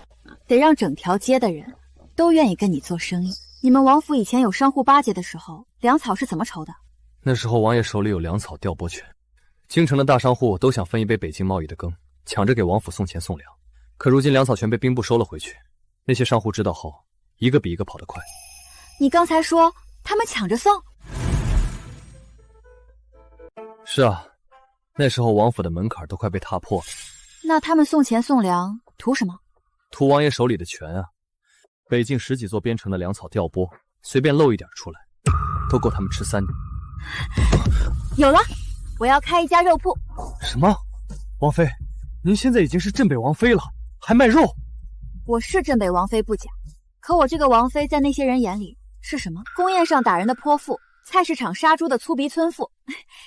得让整条街的人都愿意跟你做生意。你们王府以前有商户巴结的时候，粮草是怎么筹的？那时候王爷手里有粮草调拨权，京城的大商户都想分一杯北京贸易的羹，抢着给王府送钱送粮。可如今粮草全被兵部收了回去，那些商户知道后，一个比一个跑得快。你刚才说他们抢着送？是啊，那时候王府的门槛都快被踏破了。那他们送钱送粮图什么？图王爷手里的权啊！北境10几座边城的粮草调拨，随便漏一点出来，都够他们吃3年。有了，我要开一家肉铺。什么？王妃，您现在已经是镇北王妃了，还卖肉？我是镇北王妃不假，可我这个王妃在那些人眼里是什么？宫宴上打人的泼妇，菜市场杀猪的粗鼻村妇。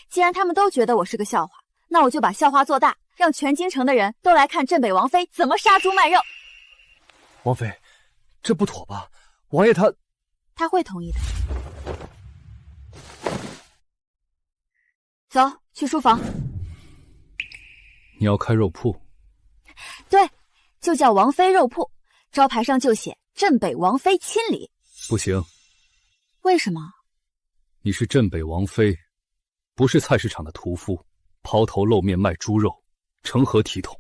既然他们都觉得我是个笑话，那我就把笑话做大，让全京城的人都来看镇北王妃怎么杀猪卖肉。王妃，这不妥吧？王爷他会同意的。走，去书房。你要开肉铺？对，就叫王妃肉铺，招牌上就写镇北王妃亲礼。不行。为什么？你是镇北王妃，不是菜市场的屠夫，抛头露面卖猪肉，成何体统？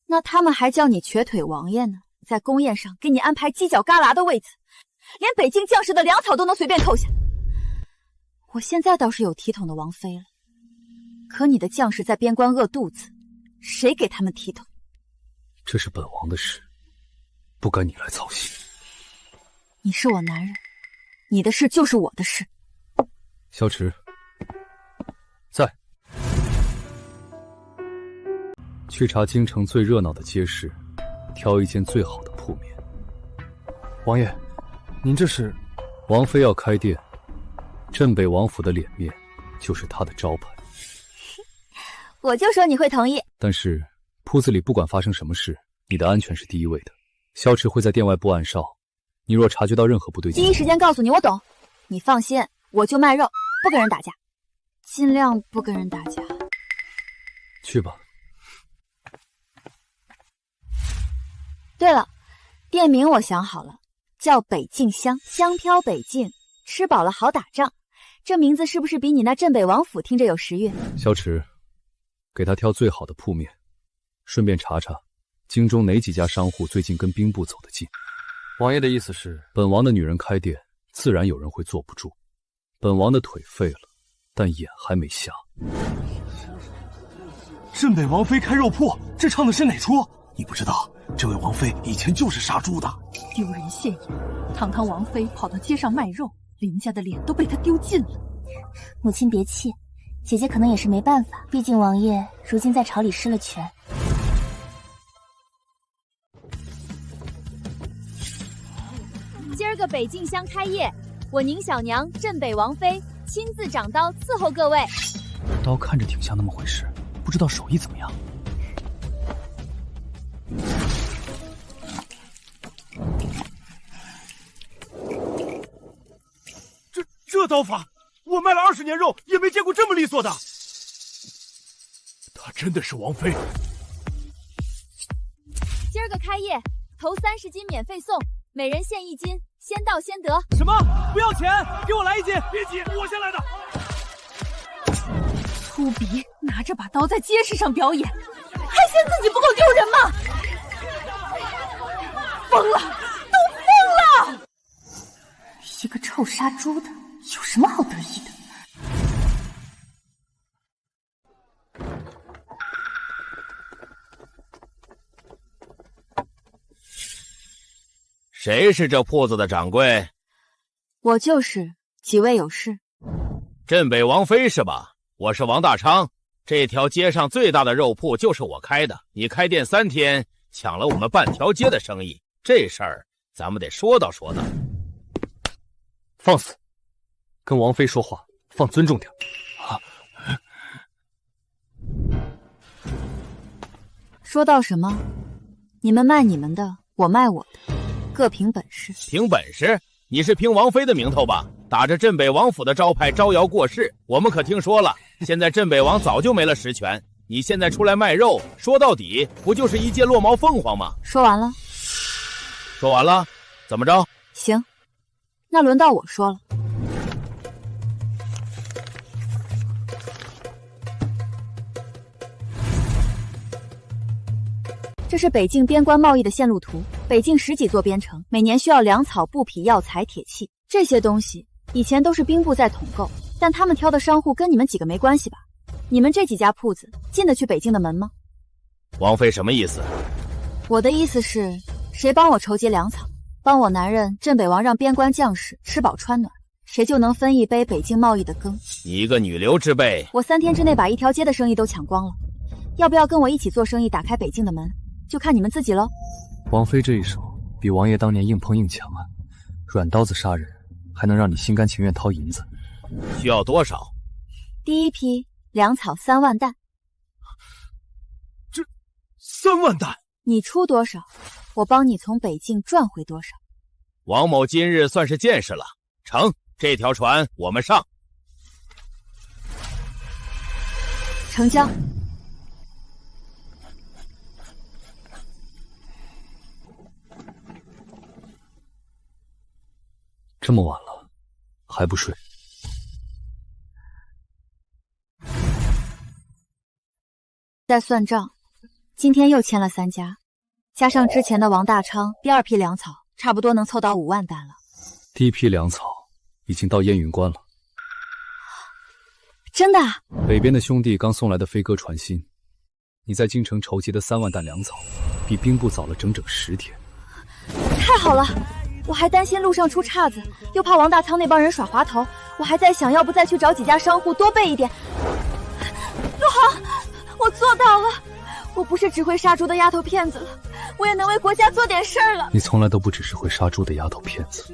那他们还叫你瘸腿王爷呢，在宫宴上给你安排犄角旮旯的位子，连北京将士的粮草都能随便扣下。我现在倒是有体统的王妃了，可你的将士在边关饿肚子，谁给他们体统？这是本王的事，不该你来操心。你是我男人，你的事就是我的事。萧池，在。去查京城最热闹的街市，挑一间最好的铺面。王爷，您这是？王妃要开店，镇北王府的脸面就是她的招牌。我就说你会同意。但是铺子里不管发生什么事，你的安全是第一位的。萧池会在店外布暗哨，你若察觉到任何不对劲，第一时间告诉你，我懂。你放心，我就卖肉，不跟人打架，尽量不跟人打架。去吧。对了，店名我想好了，叫北境香，香飘北境，吃饱了好打仗。这名字是不是比你那镇北王府听着有食欲？萧池，给他挑最好的铺面，顺便查查京中哪几家商户最近跟兵部走得近。王爷的意思是，本王的女人开店，自然有人会坐不住。本王的腿废了，但眼还没瞎。镇北王妃开肉铺，这唱的是哪出？你不知道，这位王妃以前就是杀猪的。丢人现眼！堂堂王妃跑到街上卖肉，林家的脸都被她丢尽了。母亲别气，姐姐可能也是没办法，毕竟王爷如今在朝里失了权。今儿个北境香开业，我宁小娘镇北王妃亲自掌刀伺候各位。刀看着挺像那么回事，不知道手艺怎么样。这刀法，我卖了20年肉也没见过这么利索的。她真的是王妃。今儿个开业，头30斤免费送，每人限1斤，先到先得。什么？不要钱，给我来1斤！别急，我先来的。粗鄙，拿着把刀在街市上表演，还嫌自己不够丢人吗？疯了，都疯了！一个臭杀猪的，有什么好得意的？谁是这铺子的掌柜？我就是，几位有事？镇北王妃是吧？我是王大昌，这条街上最大的肉铺就是我开的。你开店3天，抢了我们半条街的生意，这事儿咱们得说道说道。放肆！跟王妃说话放尊重点。说到什么？你们卖你们的，我卖我的，各凭本事。凭本事？你是凭王妃的名头吧？打着镇北王府的招牌招摇过市，我们可听说了。现在镇北王早就没了实权，你现在出来卖肉，说到底不就是一介落毛凤凰吗？说完了。说完了？怎么着？行，那轮到我说了。这是北境边关贸易的线路图，北境10几座边城，每年需要粮草、布匹、药材、铁器，这些东西以前都是兵部在统购，但他们挑的商户跟你们几个没关系吧？你们这几家铺子进得去北境的门吗？王妃什么意思？我的意思是，谁帮我筹集粮草，帮我男人镇北王让边关将士吃饱穿暖，谁就能分一杯北境贸易的羹。你一个女流之辈，我3天之内把一条街的生意都抢光了，要不要跟我一起做生意，打开北境的门？就看你们自己喽。王妃这一手比王爷当年硬碰硬强啊！软刀子杀人，还能让你心甘情愿掏银子。需要多少？第一批粮草3万担。这3万担，你出多少，我帮你从北境赚回多少。王某今日算是见识了，成，这条船我们上。成交。这么晚了，还不睡？在算账，今天又签了3家，加上之前的王大昌，第2批粮草差不多能凑到5万担了。第一批粮草已经到燕云关了。真的啊？北边的兄弟刚送来的飞鸽传信，你在京城筹集的3万担粮草，比兵部早了整整10天。太好了！我还担心路上出岔子，又怕王大仓那帮人耍滑头，我还在想，要不再去找几家商户多备一点。陆航，我做到了！我不是只会杀猪的丫头片子了，我也能为国家做点事儿了。你从来都不只是会杀猪的丫头片子。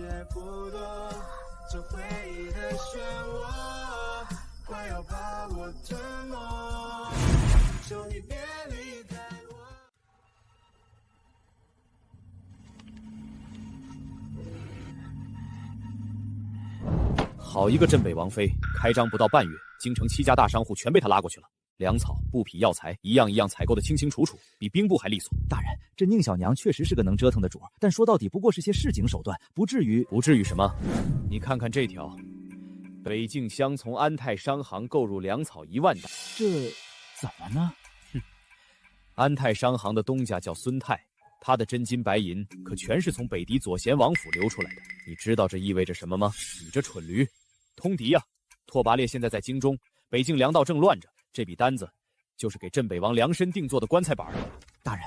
好一个镇北王妃，开张不到半月，京城7家大商户全被他拉过去了，粮草、布匹、药材一样一样采购的清清楚楚，比兵部还利索。大人，这宁小娘确实是个能折腾的主，但说到底不过是些市井手段，不至于什么？你看看这条，北境乡从安泰商行购入粮草1万担，这怎么呢？安泰商行的东家叫孙泰，他的真金白银可全是从北狄左贤王府流出来的。你知道这意味着什么吗？你这蠢驴！通敌呀！拓跋烈现在在京中，北境粮道正乱着，这笔单子就是给镇北王量身定做的棺材板。大人，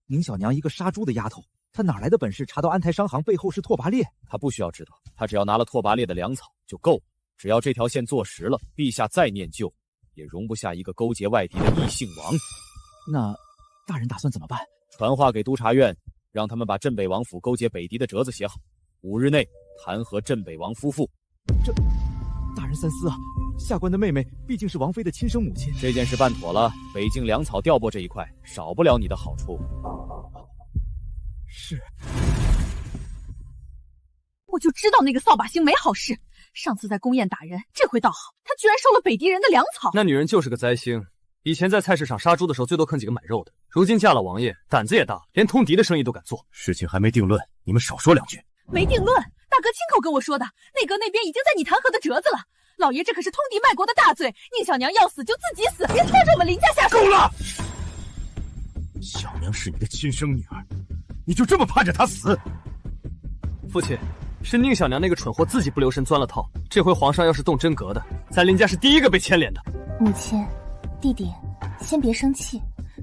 宁小娘一个杀猪的丫头，她哪来的本事查到安泰商行背后是拓跋烈？她不需要知道，她只要拿了拓跋烈的粮草就够。只要这条线做实了，陛下再念旧，也容不下一个勾结外敌的异姓王。那大人打算怎么办？传话给督察院，让他们把镇北王府勾结北狄的折子写好，5日内弹劾镇北王夫妇。这大人三思啊！下官的妹妹毕竟是王妃的亲生母亲。这件事办妥了，北境粮草调拨这一块少不了你的好处。是。我就知道那个扫把星没好事，上次在宫宴打人，这回倒好，他居然收了北狄人的粮草。那女人就是个灾星，以前在菜市场杀猪的时候最多坑几个买肉的，如今嫁了王爷，胆子也大，连通敌的生意都敢做。事情还没定论，你们少说2句。没定论，大哥亲口跟我说的，内阁那边已经在你弹劾的折子了。老爷这可是通敌卖国的大罪，宁小娘要死就自己死，别拖着我们林家下手。够了！小娘是你的亲生女儿，你就这么盼着她死？父亲，是宁小娘那个蠢货自己不留神钻了套，这回皇上要是动真格的，在林家是第一个被牵连的。母亲，弟弟，先别生气，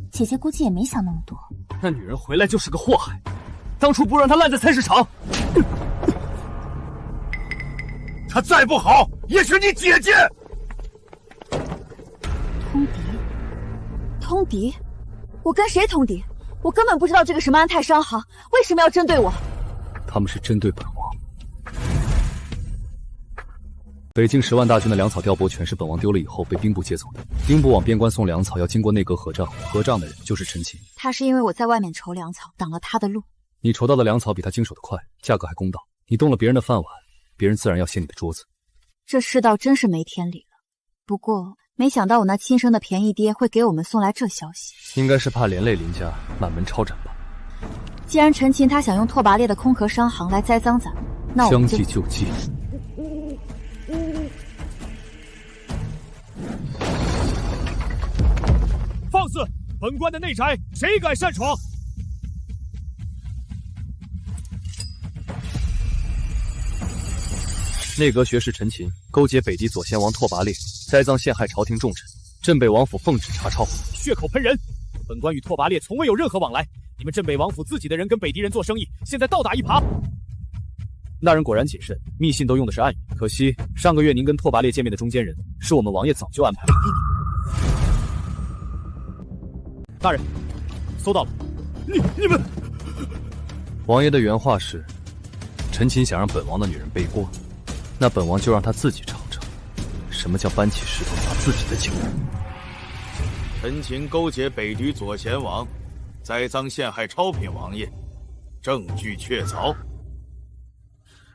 姐姐估计也没想那么多。那女人回来就是个祸害。当初不让他烂在菜市场。他再不好，也是你姐姐。通敌？我跟谁通敌？我根本不知道这个什么安泰商行为什么要针对我。他们是针对本王。北境10万大军的粮草调拨权是本王丢了以后被兵部借走的。兵部往边关送粮草要经过内阁合账，合账的人就是陈琴。他是因为我在外面筹粮草，挡了他的路。你筹到的粮草比他经手的快，价格还公道。你动了别人的饭碗，别人自然要掀你的桌子。这世道真是没天理了。不过没想到我那亲生的便宜爹会给我们送来这消息，应该是怕连累林家满门抄斩吧。既然陈琴他想用拓跋烈的空壳商行来栽赃咱们，那我们将计就计。放肆！本官的内宅，谁敢擅闯？内阁学士陈琴勾结北狄左贤王拓跋烈，栽赃陷害朝廷重臣，镇北王府奉旨查抄。血口喷人！本官与拓跋烈从未有任何往来，你们镇北王府自己的人跟北狄人做生意，现在倒打一耙。那人果然谨慎，密信都用的是暗语。可惜上个月您跟拓跋烈见面的中间人，是我们王爷早就安排了。大人，搜到了。你们，王爷的原话是：陈琴想让本王的女人背锅，那本王就让她自己尝尝，什么叫搬起石头砸自己的脚。陈琴勾结北狄左贤王，栽赃陷害超品王爷，证据确凿。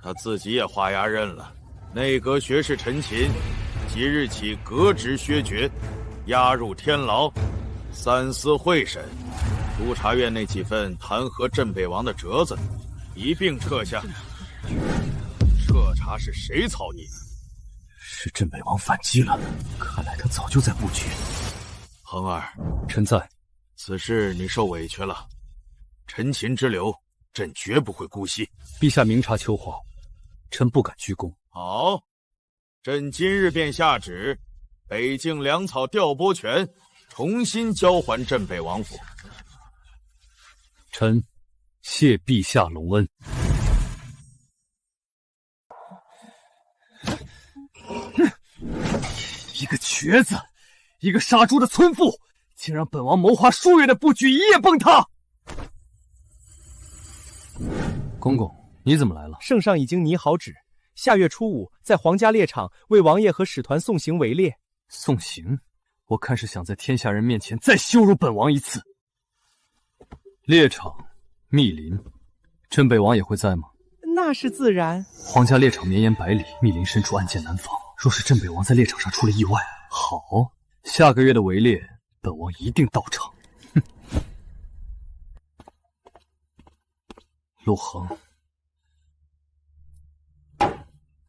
他自己也画押认了。内阁学士陈琴，即日起革职削爵，押入天牢，三司会审。督察院那几份弹劾镇北王的折子一并撤下，彻查是谁草拟的。是镇北王反击了，看来他早就在布局。恒儿，臣在。此事你受委屈了，陈琴之流，朕绝不会姑息。陛下明察秋毫，臣不敢居功。好，朕今日便下旨，北境粮草调拨权重新交还镇北王府。臣谢陛下隆恩。一个瘸子，一个杀猪的村妇，竟让本王谋划数月的布局一夜崩塌。公公，你怎么来了？圣上已经拟好旨，下月初5在皇家猎场为王爷和使团送行围猎。送行？我看是想在天下人面前再羞辱本王一次。猎场，密林，镇北王也会在吗？那是自然。皇家猎场绵延百里，密林深处，暗箭难防。若是镇北王在猎场上出了意外，好，下个月的围猎，本王一定到场。哼！陆恒，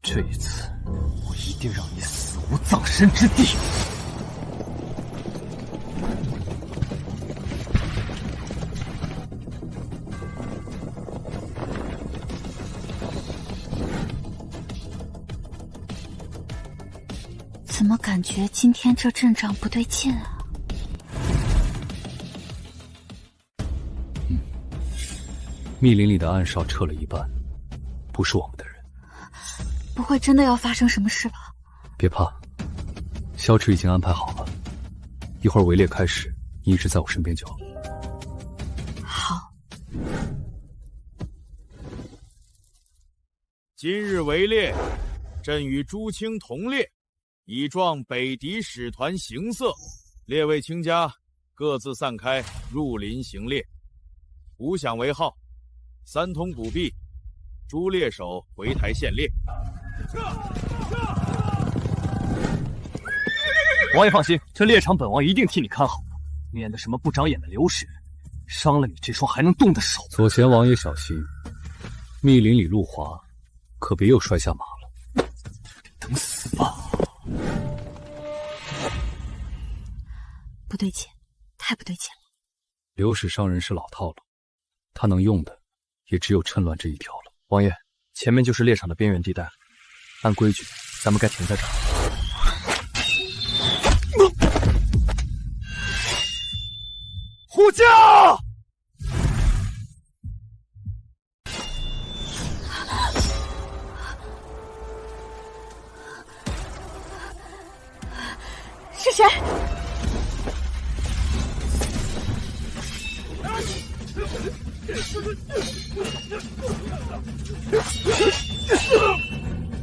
这一次，我一定让你死无葬身之地。怎么感觉今天这阵仗不对劲啊？密林里的暗哨撤了一半，不是我们的人。不会真的要发生什么事吧？别怕，萧池已经安排好了，一会儿围猎开始，你一直在我身边就好。好。今日围猎，朕与朱清同猎，以壮北狄使团行色。列位卿家各自散开，入林行猎，鼓响为号，3通鼓壁，诸猎手回台献猎。王爷放心，这猎场本王一定替你看好，免得什么不长眼的流士伤了你这双还能动的手。左贤王爷小心，密林里路滑，可别又摔下马了。等死吧！不对劲，太不对劲了。流矢伤人是老套了，他能用的也只有趁乱这一条了。王爷，前面就是猎场的边缘地带了，按规矩，咱们该停在这儿。护驾！是谁？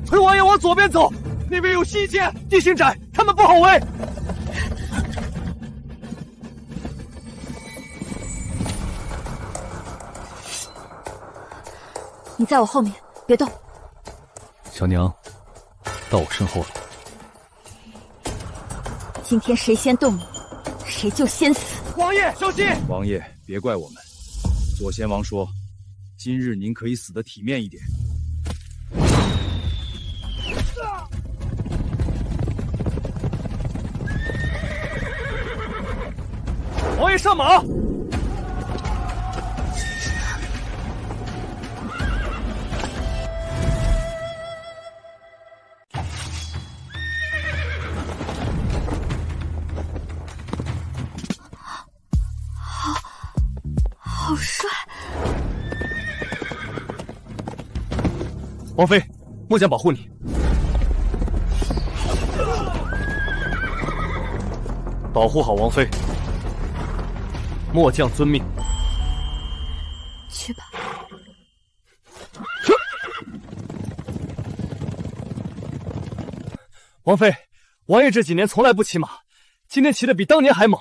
崔王爷往左边走，那边有西涧，地形窄，他们不好围。你在我后面，别动。小娘，到我身后了。今天谁先动你，谁就先死。王爷，小心！王爷，别怪我们。左贤王说，今日您可以死得体面一点。王爷上马！好帅！王妃，末将保护你。保护好王妃。末将遵命。去吧。王妃，王爷这几年从来不骑马，今天骑得比当年还猛。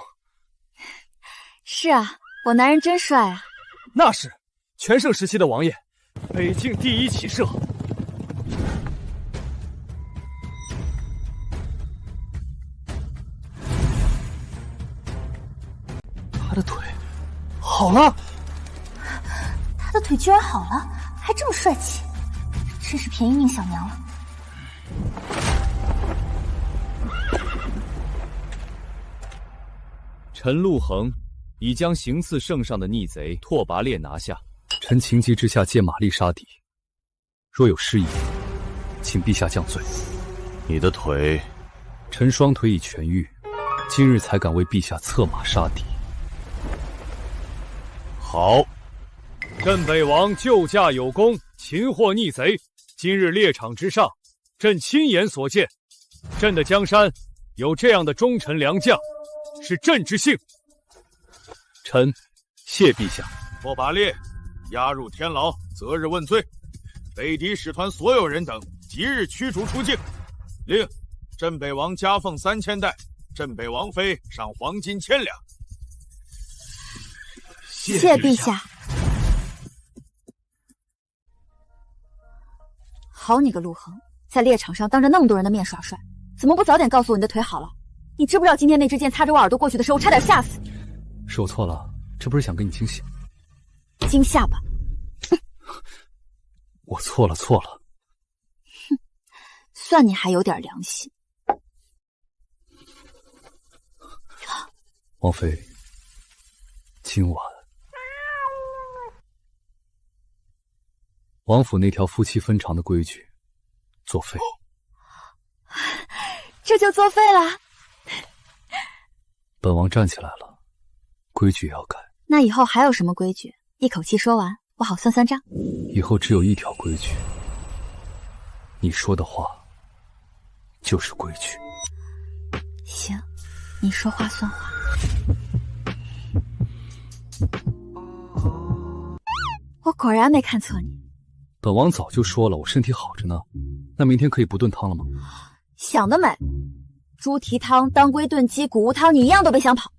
是啊，我男人真帅啊。那是，全盛时期的王爷，北境第一骑射。他的腿好了，他的腿居然好了，还这么帅气，真是便宜命小娘了。陈陆恒已将行刺圣上的逆贼拓跋烈拿下，臣情急之下借马力杀敌，若有失仪，请陛下降罪。你的腿，臣双腿已痊愈，今日才敢为陛下策马杀敌。好，镇北王救驾有功，擒获逆贼。今日猎场之上，朕亲眼所见，朕的江山有这样的忠臣良将，是朕之幸。臣谢陛下。拓跋烈押入天牢，择日问罪。北狄使团所有人等即日驱逐出境。另镇北王加俸3000担，镇北王妃赏黄金1000两。谢陛下。好你个陆恒，在猎场上当着那么多人的面耍帅，怎么不早点告诉我你的腿好了？你知不知道今天那支箭擦着我耳朵过去的时候，差点吓死你。是我错了，这不是想给你惊喜。惊吓吧。我错了。哼，算你还有点良心。王妃，今晚王府那条夫妻分床的规矩作废。这就作废了？本王站起来了，规矩也要改。那以后还有什么规矩？一口气说完，我好算算账。以后只有一条规矩，你说的话就是规矩。行，你说话算话。我果然没看错你。本王早就说了，我身体好着呢。那明天可以不炖汤了吗？想得美！猪蹄汤、当归炖鸡、谷物汤，你一样都别想跑。